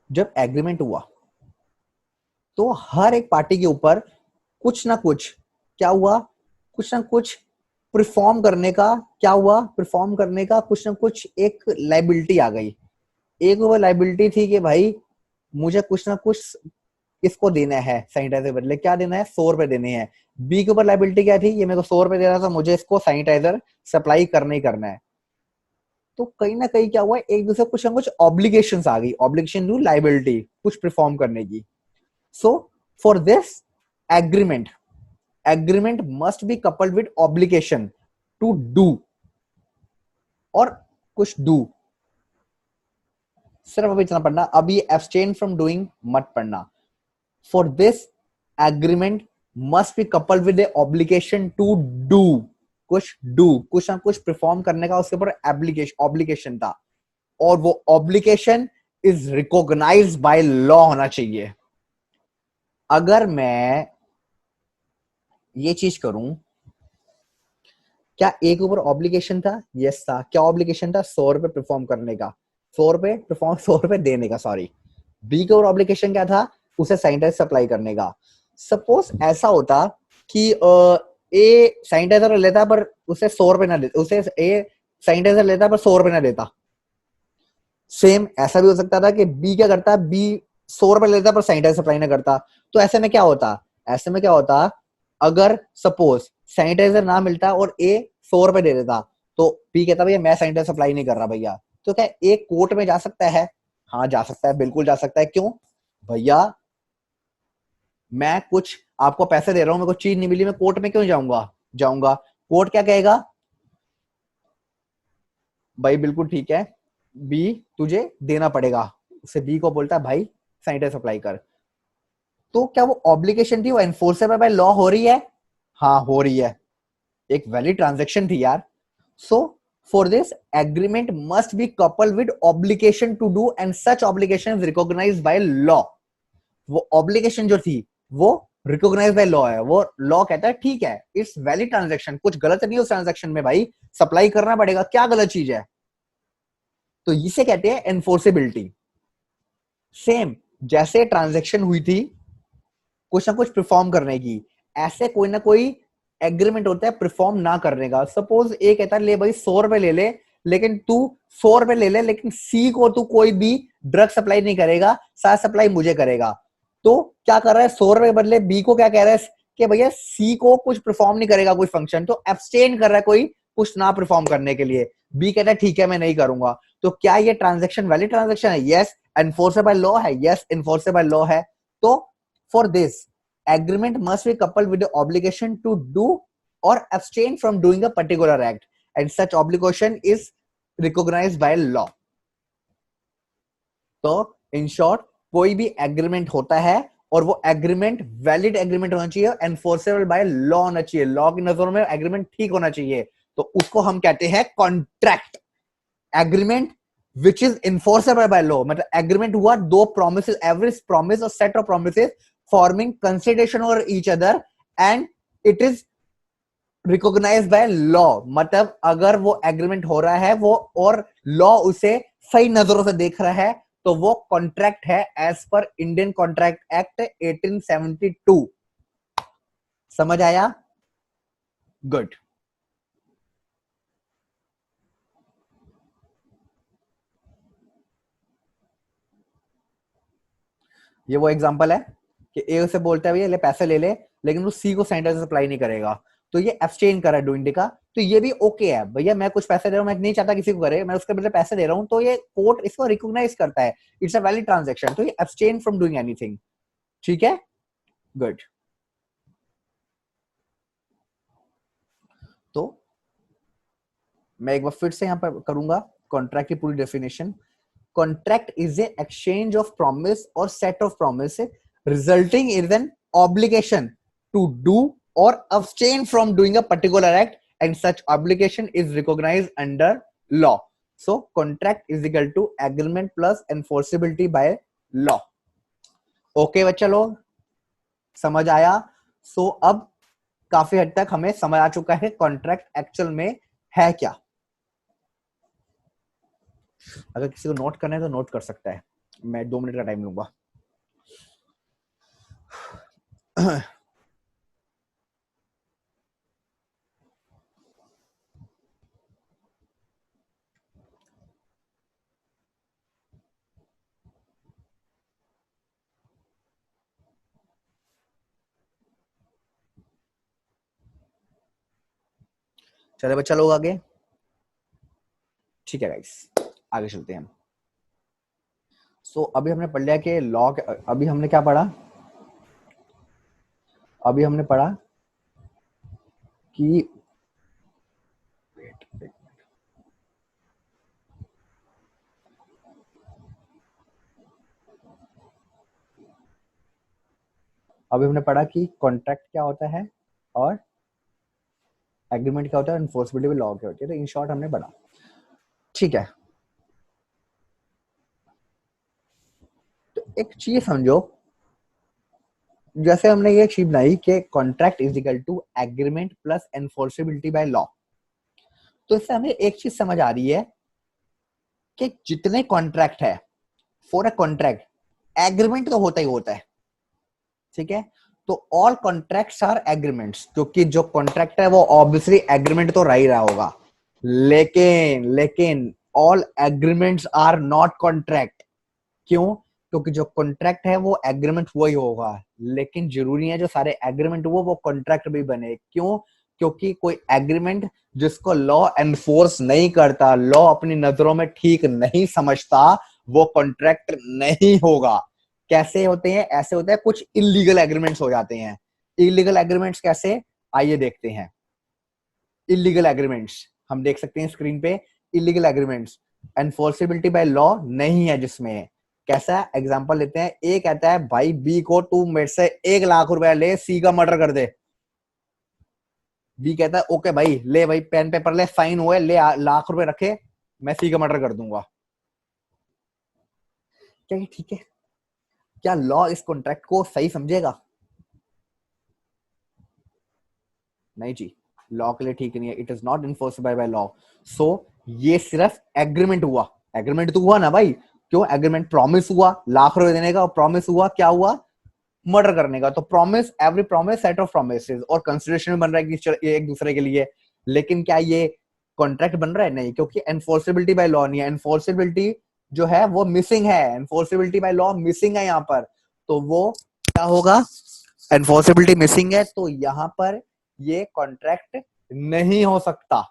जब एग्रीमेंट हुआ तो हर एक पार्टी के ऊपर कुछ ना कुछ क्या हुआ, कुछ ना कुछ परफॉर्म करने का, क्या हुआ, परफॉर्म करने का कुछ ना कुछ एक लाइबिलिटी आ गई। एक वो लाइबिलिटी थी कि भाई मुझे कुछ ना कुछ इसको देना है, सैनिटाइजर बदले क्या देना है, 100 रुपए देने हैं। बी के ऊपर लाइबिलिटी क्या थी, ये मेरे को 100 रुपए दे रहा था, मुझे इसको सैनिटाइजर सप्लाई करना ही करना है। तो कहीं ना कहीं क्या हुआ, एक दूसरे कुछ ना कुछ ऑब्लिगेशंस आ गई, ऑब्लिगेशन टू लाइबिलिटी, कुछ परफॉर्म करने की। सो for this agreement, agreement must be coupled with obligation to do और कुछ do। सिर्फ अभी इतना पढ़ना, अभी abstain from doing मत पढ़ना। For this agreement must be coupled with the obligation to do, कुछ do, कुछ ना कुछ perform करने का उसके ऊपर obligation था, और वो obligation is recognized by law होना चाहिए। अगर मैं ये चीज करूं, क्या ए के ऊपर ऑब्लिगेशन था? यस था। क्या ऑब्लिगेशन था? 100 रुपए परफॉर्म करने का, 100 रुपए परफॉर्म, 100 रुपए देने का, सॉरी। बी के ऊपर ऑब्लिगेशन क्या था? उसे सैनिटाइजर सप्लाई करने का। सपोज ऐसा होता कि ए सैनिटाइजर लेता पर उसे 100 रुपए ना देता, उसे ए सैनिटाइजर लेता पर 100 रुपए ना देता। सेम ऐसा भी हो सकता था कि बी क्या करता, बी 100 रुपए लेता पर सैनिटाइजर सप्लाई ना करता। तो ऐसे में क्या होता, ऐसे में क्या होता, अगर सपोज सैनिटाइजर ना मिलता और ए 100 रुपए दे देता, तो बी कहता भैया मैं सैनिटाइजर सप्लाई नहीं कर रहा भैया, तो क्या ए कोर्ट में जा सकता है? हाँ जा सकता है, बिल्कुल जा सकता है। क्यों भैया, मैं कुछ आपको पैसे दे रहा हूं, मेरे को चीज नहीं मिली, मैं कोर्ट में क्यों जाऊंगा? जाऊंगा। कोर्ट क्या कहेगा, भाई बिल्कुल ठीक है, बी तुझे देना पड़ेगा। उसे बी को बोलता है भाई सैनिटाइजर सप्लाई कर। तो क्या वो ऑब्लिगेशन थी वो एनफोर्सेबल बाय लॉ हो रही है? हाँ हो रही है, एक वैलिड ट्रांजैक्शन थी यार। So for this agreement must be coupled with obligation to do and such obligation is recognised by law. वो ऑब्लिगेशन जो थी वो रिकॉग्नाइज बाय लॉ है, वो लॉ कहता है ठीक है इट्स वैलिड ट्रांजैक्शन, कुछ गलत नहीं है उस ट्रांजैक्शन में, भाई सप्लाई करना पड़ेगा, क्या गलत चीज है? तो इसे कहते हैं एनफोर्सेबिलिटी। सेम जैसे ट्रांजैक्शन हुई थी कुछ ना कुछ परफॉर्म करने की, ऐसे कोई ना कोई एग्रीमेंट होता है परफॉर्म ना करने का। सपोज ए कहता है ले भाई 100 रुपए ले ले, लेकिन तू 100 रुपए ले ले, लेकिन सी को तू कोई भी ड्रग सप्लाई नहीं करेगा, सारा सप्लाई मुझे करेगा। तो क्या कर रहा है, 100 रुपए बदले बी को क्या कह रहा है कि भैया सी को कुछ परफॉर्म नहीं करेगा कोई फंक्शन, तो एब्सटेन कर रहा है कोई कुछ ना परफॉर्म करने के लिए। बी कहता है ठीक है मैं नहीं करूंगा। तो क्या ये ट्रांजेक्शन वैलिड ट्रांजेक्शन है? यस। एनफोर्सेबल लॉ है? यस एनफोर्सेबल लॉ है। तो for this agreement must be coupled with the obligation to do or abstain from doing a particular act and such obligation is recognized by law। तो इन शॉर्ट कोई भी एग्रीमेंट होता है और वो एग्रीमेंट वैलिड एग्रीमेंट होना चाहिए, एनफोर्सेबल बाय लॉ होना चाहिए, लॉ की नजरों में एग्रीमेंट ठीक होना चाहिए, तो उसको हम कहते हैं contract. Agreement which is enforceable by law, मतलब एग्रीमेंट हुआ दो प्रोमिस, एवरी प्रॉमिस और set of promise forming consideration over each other and it is recognized by law। मतलब अगर वो एग्रीमेंट हो रहा है वो और लॉ उसे सही नजरों से देख रहा है तो वो कॉन्ट्रैक्ट है as per Indian contract act 1872। समझ आया? गुड। ये वो एग्जांपल है कि ए उसे बोलता है भैया ले पैसे ले ले, लेकिन वो सी को सैनिटाइजर सप्लाई नहीं करेगा, तो ये एब्सटेन कर रहा है डूइंग का। तो ये भी ओके है, भैया मैं कुछ पैसे दे रहा हूँ, मैं नहीं चाहता किसी को करे, मैं उसके बदले पैसे दे रहा हूँ, तो ये कोर्ट इसको रिकॉग्नाइज करता है, इट्स अ वैलिड ट्रांजैक्शन, तो ये एब्सटेन फ्रॉम डूइंग एनीथिंग। ठीक है, गुड। तो मैं एक बार फिर से यहाँ पर करूंगा कॉन्ट्रैक्ट की पूरी definition. Contract is a exchange of promise और set of promise resulting in an obligation to do or abstain from doing a particular act and such obligation is recognized under law. So contract is equal to agreement plus enforceability by law. Okay बच्चा लोग, समझ आया? सो अब काफी हद तक हमें समझ आ चुका है कॉन्ट्रैक्ट एक्चुअल में है क्या. अगर किसी को नोट करना है तो नोट कर सकता है, मैं 2 मिनट का टाइम लूंगा. चले बच्चा लोग आगे. ठीक है गाइस, आगे चलते हैं हम. सो अभी हमने पढ़ लिया कि लॉ, अभी हमने क्या पढ़ा? अभी हमने पढ़ा कि अभी हमने पढ़ा कि कॉन्ट्रैक्ट क्या होता है और एग्रीमेंट क्या होता है, एनफोर्सबिलिटी लॉ क्या होती है. तो इन शॉर्ट हमने पढ़ा. ठीक है, तो एक चीज समझो, जैसे हमने ये चीज बनाई कि contract is equal to agreement plus enforceability by law, तो इससे हमें एक चीज समझ आ रही है कि जितने कॉन्ट्रैक्ट है, फॉर अ कॉन्ट्रैक्ट एग्रीमेंट तो होता ही होता है. ठीक है, तो ऑल कॉन्ट्रैक्ट्स आर एग्रीमेंट्स, क्योंकि जो कॉन्ट्रैक्ट है वो ऑब्वियसली एग्रीमेंट तो रह ही रहा होगा. लेकिन all agreements are not contract. क्यों? क्योंकि जो कॉन्ट्रैक्ट है वो एग्रीमेंट वही होगा, लेकिन जरूरी है जो सारे एग्रीमेंट हुआ वो कॉन्ट्रैक्ट भी बने. क्यों? क्योंकि कोई एग्रीमेंट जिसको लॉ एनफोर्स नहीं करता, लॉ अपनी नजरों में ठीक नहीं समझता, वो कॉन्ट्रैक्ट नहीं होगा. कैसे होते हैं? ऐसे होते हैं कुछ इलीगल एग्रीमेंट्स हो जाते हैं. इलीगल एग्रीमेंट्स कैसे, आइए देखते हैं. इलीगल एग्रीमेंट्स हम देख सकते हैं स्क्रीन पे. Illegal agreements enforceability by law नहीं है जिसमें. कैसा एग्जांपल लेते हैं, ए कहता है भाई बी को तू मेरे से 1 लाख रुपया ले, सी का मर्डर कर दे. बी कहता है ओके भाई, ले भाई पेन पेपर ले, साइन हुए, ले लाख रुपए रखे, मैं सी का मर्डर कर दूंगा. क्या ये ठीक है? क्या लॉ इस कॉन्ट्रैक्ट को सही समझेगा? नहीं जी, लॉ के लिए ठीक नहीं है. It is not enforceable by law. So ये सिर्फ एग्रीमेंट हुआ. एग्रीमेंट तो हुआ ना भाई. क्यों? एग्रीमेंट प्रॉमिस हुआ ₹1,00,000 देने का, और प्रॉमिस हुआ क्या हुआ? मर्डर करने का. तो promise, every promise set of promises, और कंसिडरेशन भी बन रहा है कि एक दूसरे के लिए. लेकिन क्या ये कॉन्ट्रैक्ट बन रहा है? नहीं, क्योंकि एनफोर्सेबिलिटी बाय लॉ नहीं है. एनफोर्सेबिलिटी जो है वो मिसिंग है. एनफोर्सेबिलिटी बाय लॉ मिसिंग है यहाँ पर. तो वो क्या होगा? एनफोर्सेबिलिटी मिसिंग है, तो यहाँ पर ये कॉन्ट्रैक्ट नहीं हो सकता.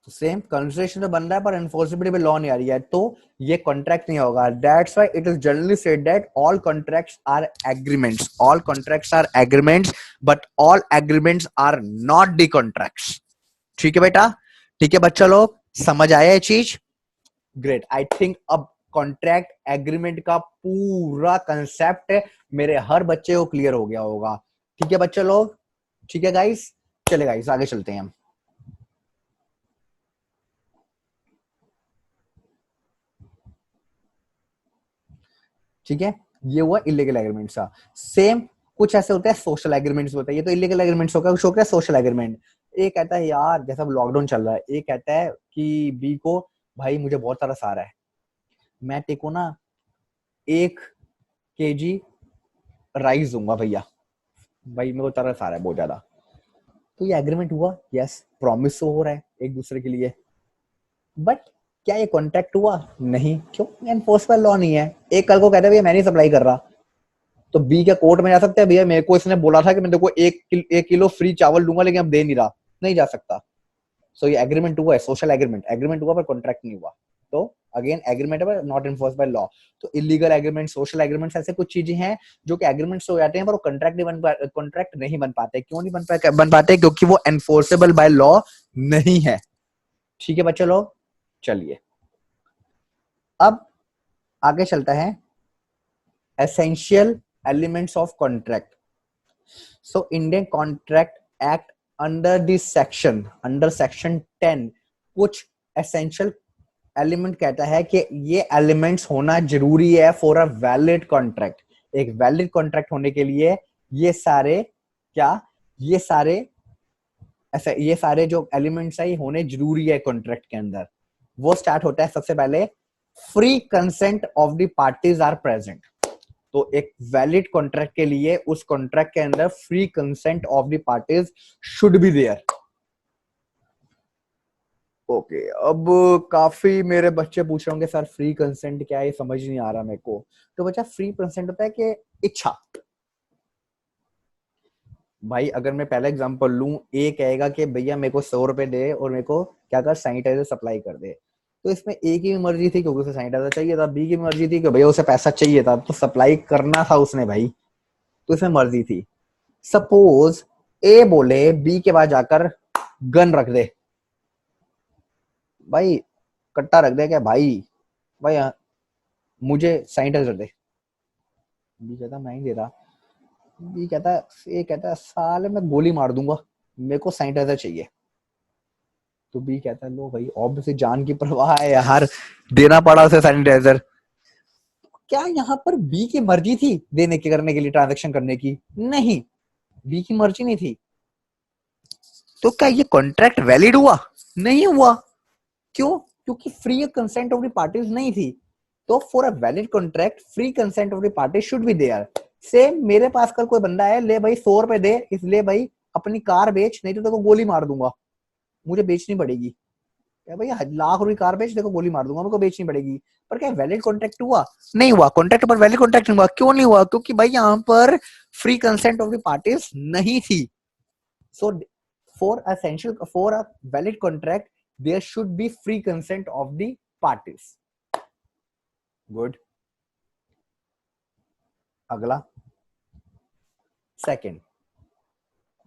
सेम कंसिडरेशन तो बन रहा है पर एनफोर्सेबिलिटी पे लॉ नहीं आ रही है, तो ये कॉन्ट्रैक्ट नहीं होगा. That's why it is generally said that all contracts are agreements. All contracts are agreements, but all agreements are not the contracts. ठीक है बेटा? ठीक है बच्चा लोग, समझ आया ये चीज? ग्रेट. आई थिंक अब कॉन्ट्रैक्ट एग्रीमेंट का पूरा कंसेप्ट मेरे हर बच्चे को क्लियर हो गया होगा. ठीक है बच्चे लोग? ठीक है गाइस, चले गाइस आगे चलते हैं हम. ठीक है, ये हुआ इलीगल एग्रीमेंट्स का. सेम कुछ ऐसे होते हैं सोशल एग्रीमेंट्स होते हैं. ये तो इलीगल एग्रीमेंट्स होगा, कुछ हो गया सोशल एग्रीमेंट. ए कहता है यार, जैसा लॉकडाउन चल रहा है, ए कहता है कि बी को भाई मुझे बहुत सारा सहारा है, मैं तेरे को ना 1 kg राइस दूंगा भैया, भाई मेरे को तरस आ रहा है बहुत ज्यादा. तो ये एग्रीमेंट हुआ, यस, प्रॉमिस तो हो रहा है एक दूसरे के लिए. बट क्या ये कॉन्ट्रैक्ट हुआ? नहीं. क्यों? एनफोर्सबल लॉ नहीं है. एक कल को कहता है भैया मैं नहीं सप्लाई कर रहा, तो बी क्या कोर्ट में जा सकता है, भैया मेरे को इसने बोला था कि मैं तेरे को 1 किलो फ्री चावल दूंगा, लेकिन अब दे नहीं रहा? नहीं जा सकता. सो ये एग्रीमेंट हुआ है, सोशल एग्रीमेंट. एग्रीमेंट हुआ पर कॉन्ट्रैक्ट नहीं हुआ. तो अगेन एग्रीमेंट है नॉट इन्फोर्स बाय लॉ. तो इलीगल एग्रीमेंट, सोशल एग्रीमेंट्स, ऐसे कुछ चीजें हैं जो कि एग्रीमेंट्स हो जाते हैं पर वो कॉन्ट्रैक्ट नहीं बन पाते. क्यों नहीं बन पाते? क्योंकि वो एनफोर्सेबल बाय लॉ नहीं है. ठीक है बच्चे लोग, चलिए अब आगे चलता है. Essential elements of contract. So Indian contract act under section 10 कुछ एसेंशियल एलिमेंट कहता है कि ये एलिमेंट्स होना जरूरी है फॉर अ वैलिड कॉन्ट्रैक्ट। एक वैलिड कॉन्ट्रैक्ट होने के लिए ये सारे क्या ये सारे जो एलिमेंट्स है होने जरूरी है कॉन्ट्रैक्ट के अंदर। वो स्टार्ट होता है सबसे पहले, free consent of the parties are present. तो एक वैलिड कॉन्ट्रैक्ट के लिए उस कॉन्ट्रैक्ट के अंदर free consent of the parties should be there. Okay अब काफी मेरे बच्चे पूछ रहे होंगे सर फ्री कंसेंट क्या है, समझ नहीं आ रहा मेरे को। तो बच्चा फ्री कंसेंट होता है कि इच्छा। भाई अगर मैं पहला एग्जांपल लूं, ए कहेगा कि भैया मेरे को 100 रुपए दे और मेरे को क्या कर सैनिटाइजर सप्लाई कर दे। तो इसमें ए की भी मर्जी थी क्योंकि उसे सैनिटाइजर चाहिए था, बी की भी मर्जी थी कि भैया उसे पैसा चाहिए था तो सप्लाई करना था उसने भाई, तो इसमें मर्जी थी। सपोज ए बोले बी के पास जाकर गन रख दे, भाई कट्टा रख दे क्या भाई, भाई मुझे सैनिटाइजर दे। बी कहता मैं नहीं दे रहा। बी कहता ए कहता साले मैं गोली मार दूंगा, मेरे को सैनिटाइजर चाहिए। तो बी कहता है लो भाई ऑब्वियसली जान की परवाह है यार, देना पड़ा उसे सैनिटाइजर। क्या यहाँ पर बी की मर्जी थी देने के करने के लिए ट्रांजेक्शन करने की? नहीं, बी की मर्जी नहीं थी। तो क्या ये कॉन्ट्रैक्ट वैलिड हुआ? नहीं हुआ। क्यों? क्योंकि free consent of the parties नहीं थी। तो for a valid contract free consent of the party should be there. Same मेरे पास कल कोई बंदा है, ले भाई 100 रुपए दे, इसलिए भाई अपनी कार बेच नहीं तो तेरे को गोली मार दूंगा, मुझे बेचनी पड़ेगी। क्या भैया लाख रुपए कार बेच, देखो गोली मार दूंगा, मेरे को बेचनी पड़ेगी। पर क्या वैलिड कॉन्ट्रैक्ट हुआ? नहीं हुआ। कॉन्ट्रैक्ट पर वैलिड कॉन्ट्रैक्ट नहीं हुआ। क्यों नहीं हुआ? क्योंकि भाई यहाँ पर free consent of the parties नहीं थी। So for a valid contract there should be free consent of the parties. Good. अगला सेकंड,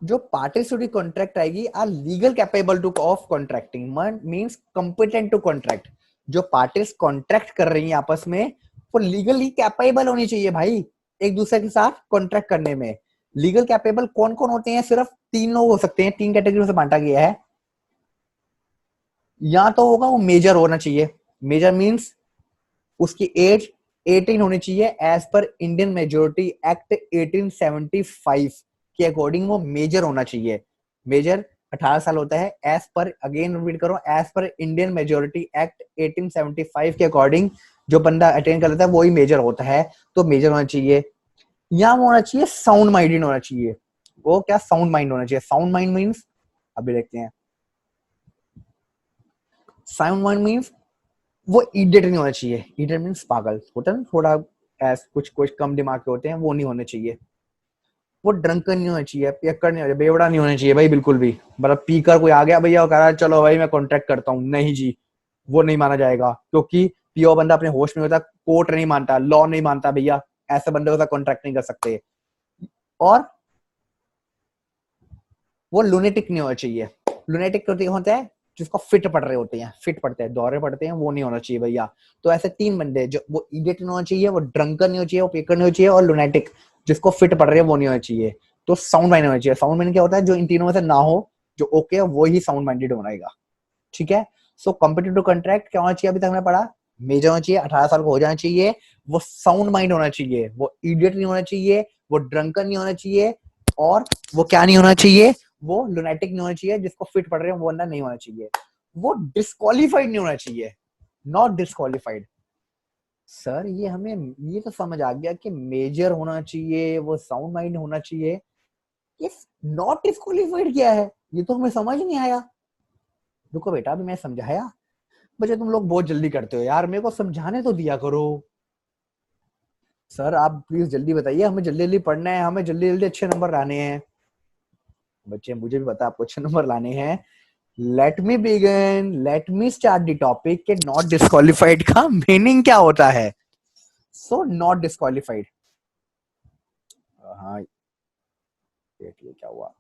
जो पार्टीज टू द कॉन्ट्रैक्ट आएगी are legal capable to of contracting, means competent to contract. जो पार्टीज कॉन्ट्रैक्ट कर रही हैं आपस में वो लीगली कैपेबल होनी चाहिए भाई एक दूसरे के साथ कॉन्ट्रैक्ट करने में। लीगल कैपेबल कौन कौन होते हैं? सिर्फ 3 लोग हो सकते हैं, 3 कैटेगरी से बांटा गया है। या तो होगा वो मेजर होना चाहिए, मेजर मींस उसकी एज 18 होनी चाहिए as per Indian majority act 1875 के अकॉर्डिंग वो मेजर होना चाहिए। मेजर 18 साल होता है एज पर, अगेन रिपीट करो, as per Indian majority act 1875 के अकॉर्डिंग जो बंदा अटेंड कर लेता है वही मेजर होता है। तो मेजर होना चाहिए। या वो होना चाहिए साउंड माइंडेड होना चाहिए। वो क्या साउंड माइंड होना चाहिए? साउंड माइंड मीन्स अभी देखते हैं। साउंड माइंड मीन्स वो इडियट नहीं होना चाहिए। इडियट मीन्स पागल होता है ना, थोड़ा कुछ कुछ कम दिमाग के होते हैं, वो नहीं होने चाहिए। वो ड्रंकन नहीं होना चाहिए, पियक्कड़ नहीं होना चाहिए, बेवड़ा नहीं होना चाहिए भाई बिल्कुल भी। मतलब पीकर कोई आ गया भैया वो कह रहा है चलो भाई मैं कॉन्ट्रैक्ट करता हूँ, नहीं जी वो नहीं माना जाएगा। क्योंकि पियो बंदा अपने होश में होता, कोर्ट नहीं मानता, लॉ नहीं मानता भैया, ऐसे बंदे के साथ कॉन्ट्रैक्ट नहीं कर सकते। और वो लुनेटिक नहीं होना चाहिए। लुनेटिक होता है जिसको फिट पड़ रहे होते हैं, फिट पड़ते हैं, दौरे पड़ते हैं, वो नहीं होना चाहिए भैया। तो ऐसे 3 बंदे, जो वो इडियट नहीं होना चाहिए, वो ड्रंकन नहीं होना चाहिए, वो पेकर नहीं होना चाहिए, और लुनेटिक जिसको फिट पड़ रही है वो नहीं होना चाहिए। तो साउंड माइंड होना चाहिए। साउंड माइंड क्या होता है? जो इन तीनों में से ना हो, जो ओके है वो ही साउंड माइंडेड बनाएगा। ठीक है। सो कॉम्पिटिटिव कॉन्ट्रैक्ट क्या होना चाहिए? अभी तक हमने पढ़ा, मेजर होना चाहिए, 18 साल को हो जाना चाहिए, वो साउंड माइंड होना चाहिए, वो इडियट नहीं होना चाहिए, वो ड्रंकन नहीं होना चाहिए, और वो क्या नहीं होना चाहिए? वो लुनेटिक नहीं होना चाहिए, जिसको फिट पड़ रहे हैं वो बंदा नहीं होना चाहिए। वो डिस्क्वालीफाइड नहीं होना चाहिए, नॉट डिस्क्वालीफाइड। सर ये हमें ये तो समझ आ गया कि मेजर होना चाहिए, वो साउंड माइंड होना चाहिए, ये नॉट डिस्क्वालीफाइड क्या है? ये तो हमें समझ नहीं आया। रुको बेटा अभी मैं समझाया। बच्चे तुम लोग बहुत जल्दी करते हो यार, मेरे को समझाने तो दिया करो। सर आप प्लीज जल्दी बताइए, हमें जल्दी जल्दी पढ़ना है, हमें जल्दी जल्दी अच्छे नंबर लाने हैं। बच्चे मुझे भी पता आपको अच्छे नंबर लाने हैं। Let me begin, let me start the topic के नॉट डिस्क्वालिफाइड का मीनिंग क्या होता है। सो नॉट डिस्क्वालिफाइड, हाँ ये क्या हुआ?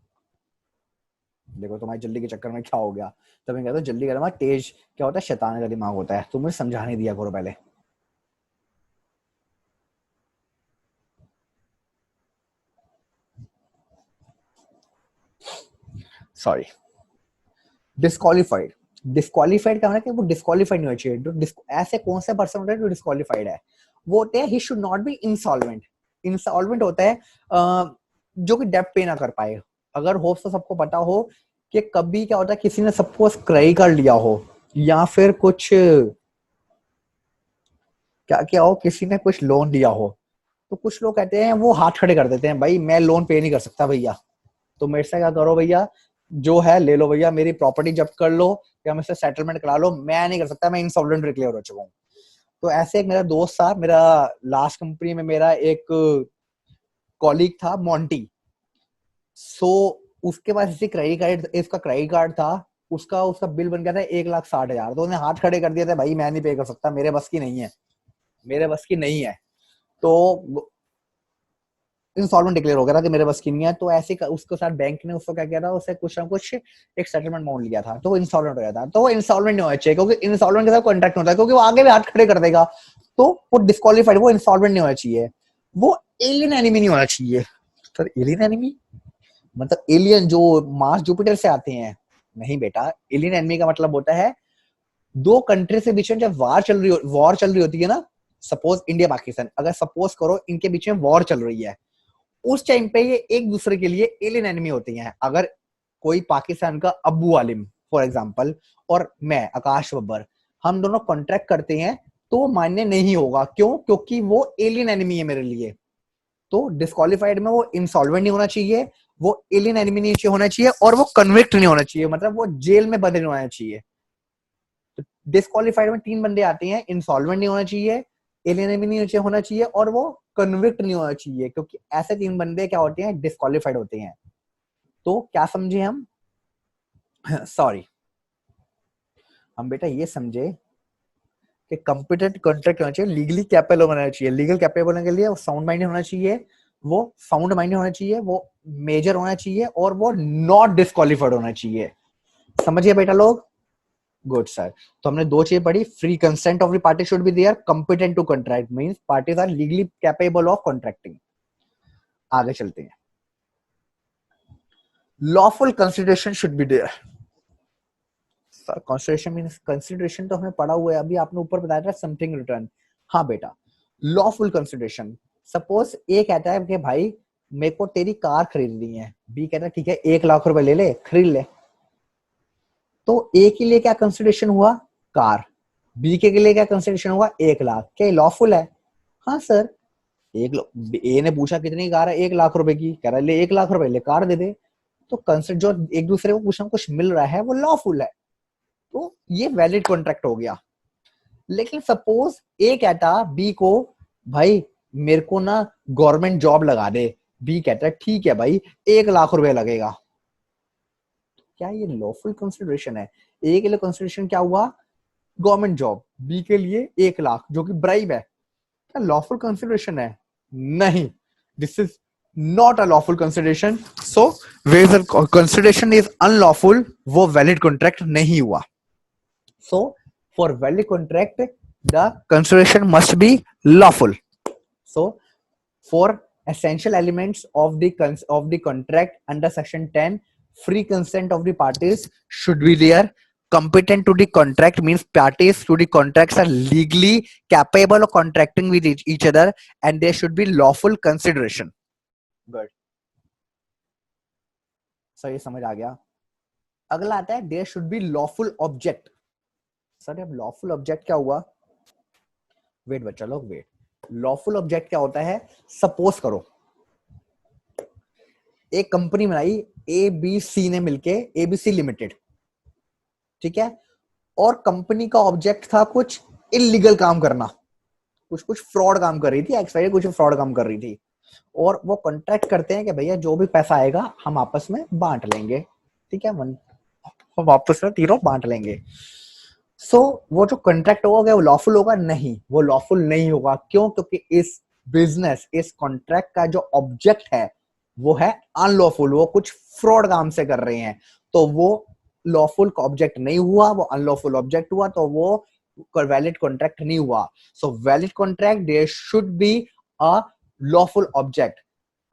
देखो तुम्हारी जल्दी के चक्कर में क्या हो गया। तो मैं कहता हूँ जल्दी करना, तेज क्या होता है? शैतान का दिमाग होता है। तुम मुझे समझाने दिया करो पहले। Sorry, disqualified. डिस्क्वालीफाइड का मतलब कि वो डिस्क्वालीफाइड नहीं होना चाहिए। ऐसे कौन से पर्सन होते हैं जो डिस्क्वालीफाइड है? वो होते हैं he should not be insolvent. Insolvent होता है जो कि डेब्ट पे ना कर पाए। अगर हो तो सबको पता हो कि कभी क्या होता है, किसी ने सपोज क्रेडिट कार्ड लिया हो या फिर कुछ क्या क्या हो, किसी ने कुछ लोन लिया हो, तो कुछ लोग कहते हैं, वो हाथ खड़े कर देते हैं, भाई मैं लोन पे नहीं कर सकता भैया, तो मेरे से क्या करो भैया, जो है ले लो भैया, मेरी प्रॉपर्टी जब्त कर लो या मेरे से सेटलमेंट करा लो, मैं नहीं कर सकता, मैं इंसॉल्वेंट डिक्लेयर हो चुका हूँ। तो ऐसे एक मेरा दोस्त था, मेरा लास्ट कंपनी में मेरा एक कॉलीग था मोंटी। सो उसके पास इसी क्रेडिट कार्ड, इसका क्रेडिट कार्ड था, उसका उसका बिल बन गया था 1,60,000। तो उसने हाथ खड़े कर दिए थे, भाई मैं नहीं पे कर सकता, मेरे बस की नहीं है, मेरे बस की नहीं है। तो इंसॉल्वेंट डिक्लेयर हो गया था कि मेरे बस की नहीं है। तो ऐसे उसके साथ बैंक ने उसको क्या किया था, उससे कुछ ना कुछ एक सेटलमेंट अमाउंट लिया था, तो वो इंसॉल्वेंट हो गया था। तो वो इंसॉल्वेंट नहीं होना चाहिए, क्योंकि इंसॉल्वेंट के साथ कॉन्ट्रैक्ट होता है, क्योंकि वो आगे भी हाथ खड़े कर देगा, तो वो डिस्क्वालीफाइड, वो इंसॉल्वेंट नहीं होना चाहिए, वो एलियन एनिमी नहीं होना चाहिए। सर एलियन एनिमी मतलब एलियन जो मार्स जुपिटर से आते हैं? नहीं बेटा, एलियन एनिमी का मतलब होता है दो कंट्री से बीच में जब वॉर चल रही होती है ना, सपोज इंडिया पाकिस्तान, अगर सपोज करो इनके बीच में वॉर चल रही है, उस टाइम पे ये एक दूसरे के लिए एलियन एनिमी होती हैं। अगर कोई पाकिस्तान का अब्बू आलिम फॉर एग्जांपल और मैं आकाश बब्बर, हम दोनों कॉन्ट्रैक्ट करते हैं, तो मान्य नहीं होगा। क्यों? क्योंकि वो एलियन एनिमी है मेरे लिए। तो डिस्क्वालीफाइड में वो इंसॉल्वेंट नहीं होना चाहिए, वो एलियन एनिमी नहीं होना चाहिए, और वो कन्विक्ट नहीं होना चाहिए, मतलब वो जेल में बंद नहीं होना चाहिए। तो डिस्क्वालीफाइड में तीन बंदे आते हैं, इंसॉल्वेंट नहीं होना चाहिए, एलियन एनिमी नहीं होना चाहिए, और वो कन्विक्ट नहीं होना चाहिए, क्योंकि ऐसे तीन बंदे क्या होते हैं, डिस्क्वालीफाइड होते हैं। तो क्या समझे हम? सॉरी, हम बेटा ये समझे कि कॉम्पिटेंट कॉन्ट्रैक्ट होना चाहिए, लीगली कैपेबल होना चाहिए। लीगल कैपेबल होने के लिए वो साउंड माइंड होना चाहिए, वो साउंड माइंड होना चाहिए, वो मेजर होना चाहिए, और वो नॉट डिस्क्वालीफाइड होना चाहिए। समझिए बेटा लोग? Good sir. तो हमने दो चीजें पढ़ी, free consent of the party should be there, competent to contract means parties are legally capable of contracting. आगे चलते हैं। Lawful consideration should be there. Sir consideration means, consideration तो हमें पढ़ा हुआ है, अभी आपने ऊपर बताया था समथिंग रिटर्न। हाँ बेटा, लॉफुल कंसिडरेशन। सपोज ए कहता है कि भाई मेरे को तेरी कार खरीदनी है, बी कहता है ठीक है 1,00,000 रुपए ले ले, खरीद ले। तो ए के लिए क्या कंसिडरेशन हुआ? कार। बी के लिए क्या कंसिडरेशन हुआ? 1,00,000। क्या लॉफुल है? हाँ सर। ए ने पूछा कितनी कार है? 1,00,000 रुपए की। कह रहा है ले 1,00,000 रुपए ले, कार दे दे। तो कंसिडर जो एक दूसरे को कुछ ना कुछ मिल रहा है वो लॉफुल है, तो ये वैलिड कॉन्ट्रैक्ट हो गया। लेकिन सपोज ए कहता बी को, भाई मेरे को ना गवर्नमेंट जॉब लगा दे, बी कहता है ठीक है भाई 1,00,000 रुपए लगेगा। क्या ये लॉफुल कंसिडरेशन है? ए के लिए कंसिडरेशन क्या हुआ? Government job. बी के लिए 1,00,000 जो कि ब्राइब है। क्या लॉफुल कंसिडरेशन है? नहीं, this is not a lawful consideration. So where consideration is unlawful, वो वैलिड कॉन्ट्रैक्ट नहीं हुआ। So for valid contract the consideration must be lawful. So for essential elements of the contract under section 10, free consent of the parties should be there. Competent to the contract means parties to the contracts are legally capable of contracting with each other, and there should be lawful consideration. Good. Sir ये समझ आ गया। अगला आता है there should be lawful object. Sir अब lawful object क्या हुआ? वेट बच्चा लोग वेट। लॉफुल ऑब्जेक्ट क्या होता है? सपोज करो एक कंपनी बनाई ए बी सी ने मिलके, एबीसी लिमिटेड, ठीक है, और कंपनी का ऑब्जेक्ट था कुछ इलीगल काम करना, कुछ कुछ फ्रॉड काम कर रही थी, एक्सपायरी कुछ फ्रॉड काम कर रही थी, और वो कॉन्ट्रैक्ट करते हैं कि भैया जो भी पैसा आएगा हम आपस में बांट लेंगे, ठीक है, हम आपस में तीनों बांट लेंगे। सो वो जो कॉन्ट्रैक्ट होगा वो लॉफुल होगा? नहीं, वो लॉफुल नहीं होगा। क्यों? क्योंकि इस बिजनेस, इस कॉन्ट्रैक्ट का जो ऑब्जेक्ट है वो है अनलॉफुल, वो कुछ फ्रॉड काम से कर रहे हैं, तो वो लॉफुल ऑब्जेक्ट नहीं हुआ, वो अनलॉफुल ऑब्जेक्ट हुआ, तो वो वैलिड कॉन्ट्रैक्ट नहीं हुआ। So valid contract there should be a lawful object.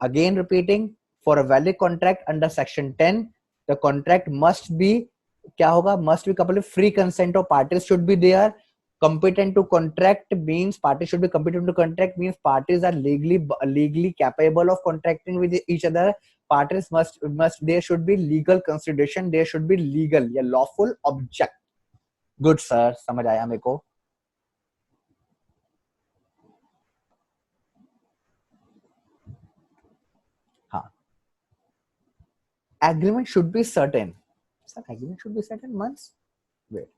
Again repeating, for a valid contract under section 10, the contract must be, क्या होगा, must be couple free consent of parties should be there. Competent to contract means parties should be competent to contract means parties are legally capable of contracting with each other. Parties must there should be legal consideration, there should be legal या lawful object. Good sir, समझ आया मेरे को. हाँ, agreement should be certain. Sir, agreement should be certain months. Wait,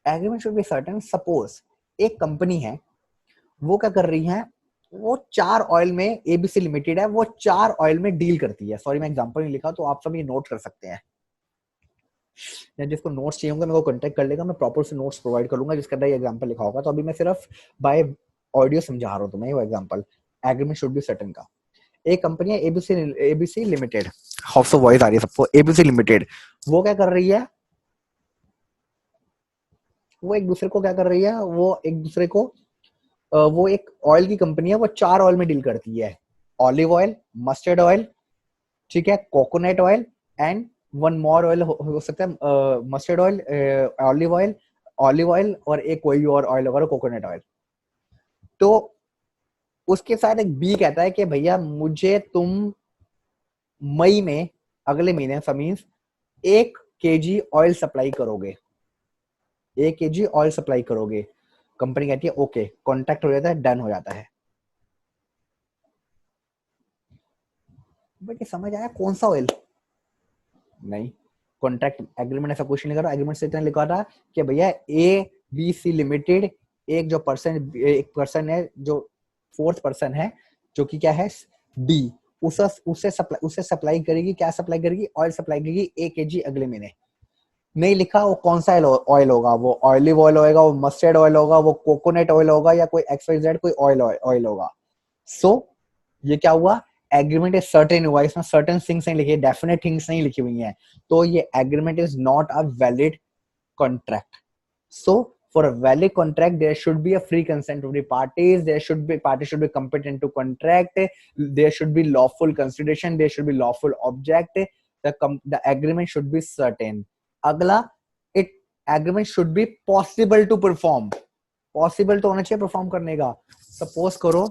agreement should be certain. Suppose एक कंपनी है, वो क्या कर रही है, वो 4 ऑयल में, एबीसी लिमिटेड है, वो 4 ऑयल में डील करती है. सॉरी मैं एग्जांपल नहीं लिखा, तो आप सब ये नोट कर सकते हैं, या जिसको नोट्स चाहिए होंगे मेरे को कांटेक्ट कर लेगा, मैं प्रॉपर से नोट्स प्रोवाइड करूंगा जिसके अंदर ये एग्जांपल लिखा होगा. तो अभी मैं सिर्फ बाय ऑडियो समझा रहा हूं तुम्हें वो example. Agreement should be certain का. एक कंपनी है एबीसी लिमिटेड, हाउस ऑफ वॉइस आ रही है सबको. एबीसी लिमिटेड वो क्या कर रही है, वो एक दूसरे को क्या कर रही है, वो एक दूसरे को वो एक ऑयल की कंपनी है, वो 4 ऑयल में डील करती है. ऑलिव ऑयल, मस्टर्ड ऑयल, ठीक है, coconut oil and one more oil हो सकता है, मस्टर्ड ऑयल, ऑलिव ऑयल और एक कोई और ऑयल होगा, कोकोनट ऑयल. तो उसके साथ एक बी कहता है कि भैया मुझे तुम मई में, अगले महीने मीन्स 1 kg ऑयल सप्लाई करोगे, 1 kg ऑयल सप्लाई करोगे. कंपनी कहती है ओके, कॉन्ट्रैक्ट हो जाता है, डन हो जाता है. बट ये समझ आया कौन सा ऑयल? नहीं, कॉन्ट्रैक्ट एग्रीमेंट ऐसा कुछ नहीं लिखा था. एग्रीमेंट से इतना लिखा था कि भैया ए बी सी लिमिटेड, एक जो पर्सन, एक पर्सन है जो फोर्थ पर्सन है, जो कि क्या है डी, उससे सप्लाई करेगी, क्या सप्लाई करेगी, ऑयल सप्लाई करेगी 1 kg अगले महीने. नहीं लिखा वो कौन सा ऑयल होगा, वो ऑलिव ऑयल होगा, वो मस्टर्ड ऑयल होगा, वो कोकोनट ऑयल होगा, या कोई XYZ कोई ऑयल होगा. सो ये क्या हुआ, एग्रीमेंट इज सर्टेन हुआ. इसमें सर्टेन थिंग्स नहीं लिखी, डेफिनेट थिंग्स नहीं लिखी हुई हैं. तो ये agreement is not a valid contract. So for a valid contract there should be a free consent of the parties, parties should be competent to contract, there should be lawful consideration, there should be lawful object, the agreement should be certain. अगला, it agreement should be possible to perform. possible तो होना चाहिए परफॉर्म करने का. सपोज करो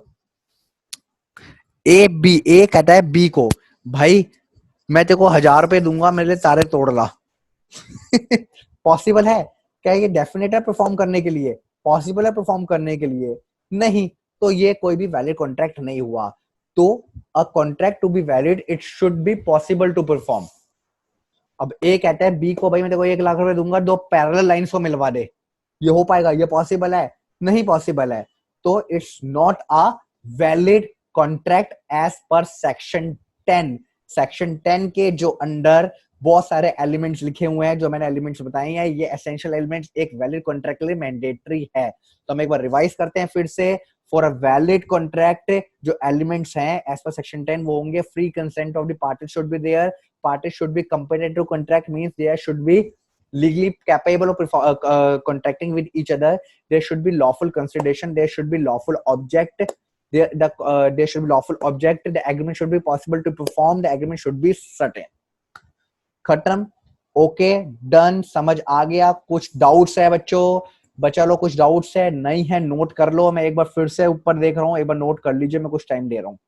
ए कहता है बी को, भाई मैं तेरे को 1000 रुपए दूंगा, मेरे लिए तारे तोड़ ला. पॉसिबल है क्या? ये डेफिनेट है परफॉर्म करने के लिए? पॉसिबल है परफॉर्म करने के लिए? नहीं. तो ये कोई भी वैलिड कॉन्ट्रैक्ट नहीं हुआ. तो a contract to be valid it should be possible to perform. अब ए कहता है बी को, भाई मैं तेरे को 1 लाख रुपए दूंगा, 2 पैरेलल लाइंस को मिलवा दे. ये हो पाएगा? ये पॉसिबल है? नहीं पॉसिबल है. तो it's not a valid contract as per section 10. Section 10 के जो अंडर बहुत सारे एलिमेंट्स लिखे हुए हैं, जो मैंने एलिमेंट्स बताए हैं, ये एसेंशियल एलिमेंट्स एक वैलिड कॉन्ट्रैक्ट के लिए मैंडेटरी है. तो हम एक बार रिवाइज करते हैं फिर से. फॉर अ वैलिड कॉन्ट्रैक्ट जो एलिमेंट्स हैं एज पर सेक्शन 10 वो होंगे, free consent of the party should be there, parties should be competent to contract means there should be legally capable of contracting with each other, there should be lawful consideration, there should be lawful object, there should be lawful object, the agreement should be possible to perform, the agreement should be certain. खत्म. Okay, done. समझ आ गया? कुछ डाउट्स है बच्चों? बचा लो, कुछ डाउट्स है? नहीं है नोट कर लो. मैं एक बार फिर से ऊपर देख रहा हूँ, एक बार नोट कर लीजिए, मैं कुछ टाइम दे रहा हूँ.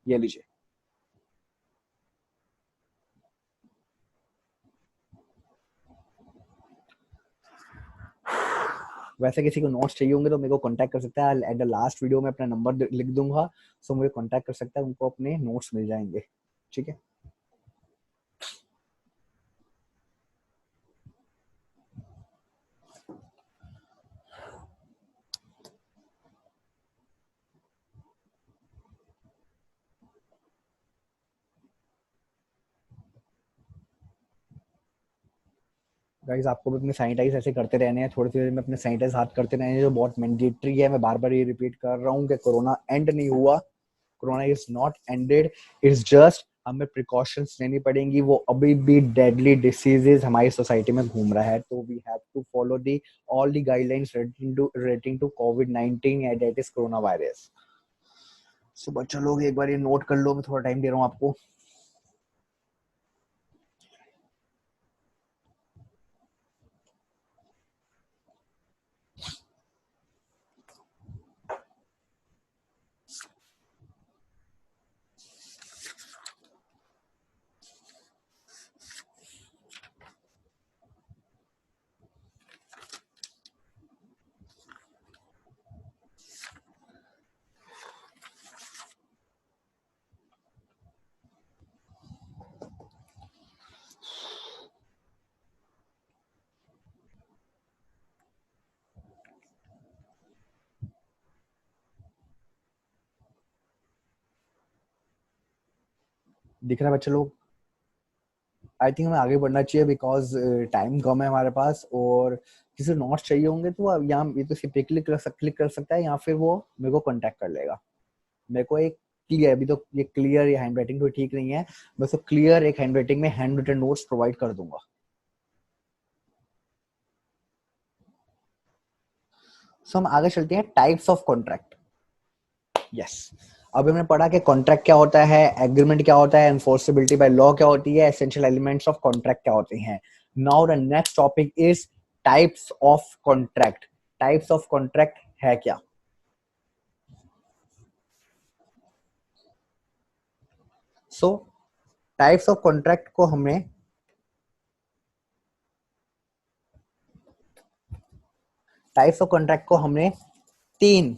ये लीजिए. वैसे किसी को नोट्स चाहिए होंगे तो मेरे को कांटेक्ट कर सकता है. एट द लास्ट वीडियो में अपना नंबर लिख दूंगा, सो मुझे कांटेक्ट कर सकता है, उनको अपने नोट्स मिल जाएंगे. ठीक है. गाइस आपको भी अपने सैनिटाइज ऐसे करते रहने हैं, थोड़ी देर में अपने सैनिटाइज हाथ करते रहने हैं, जो बहुत मैंडेटरी है. मैं बार बार ये रिपीट कर रहा हूँ कि कोरोना एंड नहीं हुआ. Corona is not ended, it's just हमें प्रिकॉशंस लेनी पड़ेंगी. वो अभी भी डेडली डिसीजेज हमारी सोसाइटी में घूम रहा है, तो we have to follow the all the guidelines relating to कोविड-19 and that is corona virus. So बच्चों लोग एक बार ये नोट कर लो, मैं थोड़ा टाइम दे रहा हूँ आपको. दिख रहा है बच्चे लोग? आई थिंक हमें आगे बढ़ना चाहिए बिकॉज टाइम कम है हमारे पास, और किसी नोट्स चाहिए होंगे तो अब यहाँ ये तो इस पे क्लिक कर सकता है, या फिर वो मेरे को कांटेक्ट कर लेगा। मेरे को एक क्लियर, अभी तो ये क्लियर, ये हैंड राइटिंग तो ठीक नहीं है, मैं तो क्लियर एक हैंड राइटिंग में हैंड रिटन नोट्स प्रोवाइड कर दूंगा। सो हम आगे चलते हैं, टाइप्स ऑफ कॉन्ट्रैक्ट। यस, अभी हमने पढ़ा कि कॉन्ट्रैक्ट क्या होता है, एग्रीमेंट क्या होता है, एनफोर्सेबिलिटी बाय लॉ क्या होती है, एसेंशियल एलिमेंट्स ऑफ कॉन्ट्रैक्ट क्या होते हैं। Now the next topic is types of contract. Types of contract है क्या? सो टाइप्स ऑफ कॉन्ट्रैक्ट को हमने टाइप्स ऑफ कॉन्ट्रैक्ट को तीन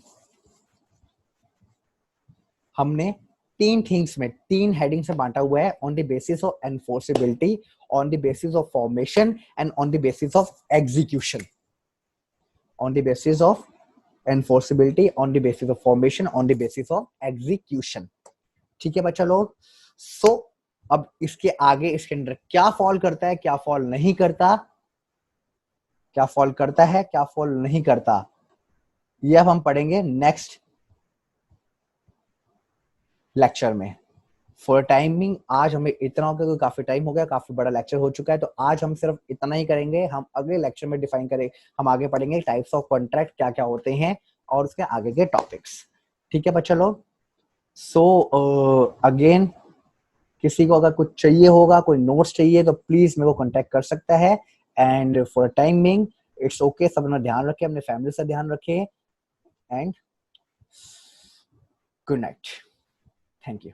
हमने तीन थिंग्स में, तीन हेडिंग से बांटा हुआ है, on the basis of enforceability, on the basis of formation and on the basis of execution. On the basis of enforceability, on the basis of formation, on the basis of execution. ठीक है बच्चा लोग? सो अब इसके आगे इसके अंदर क्या फॉल करता है, क्या फॉल नहीं करता, क्या फॉल करता है, क्या फॉल नहीं करता, ये अब हम पढ़ेंगे नेक्स्ट लेक्चर में। फॉर टाइमिंग आज हमें इतना हो गया, काफी टाइम हो गया, काफी बड़ा लेक्चर हो चुका है, तो आज हम सिर्फ इतना ही करेंगे। हम अगले लेक्चर में डिफाइन करें, हम आगे पढ़ेंगे टाइप्स ऑफ कॉन्ट्रैक्ट क्या क्या होते हैं और उसके आगे के टॉपिक्स। ठीक है बच्चा लोग? सो अगेन, किसी को अगर कुछ चाहिए होगा, कोई नोट्स चाहिए, तो प्लीज मेरे को कांटेक्ट कर सकता है। And for timing it's okay, सब अपना ध्यान रखें, अपने फैमिली से ध्यान रखें, and good night. Thank you.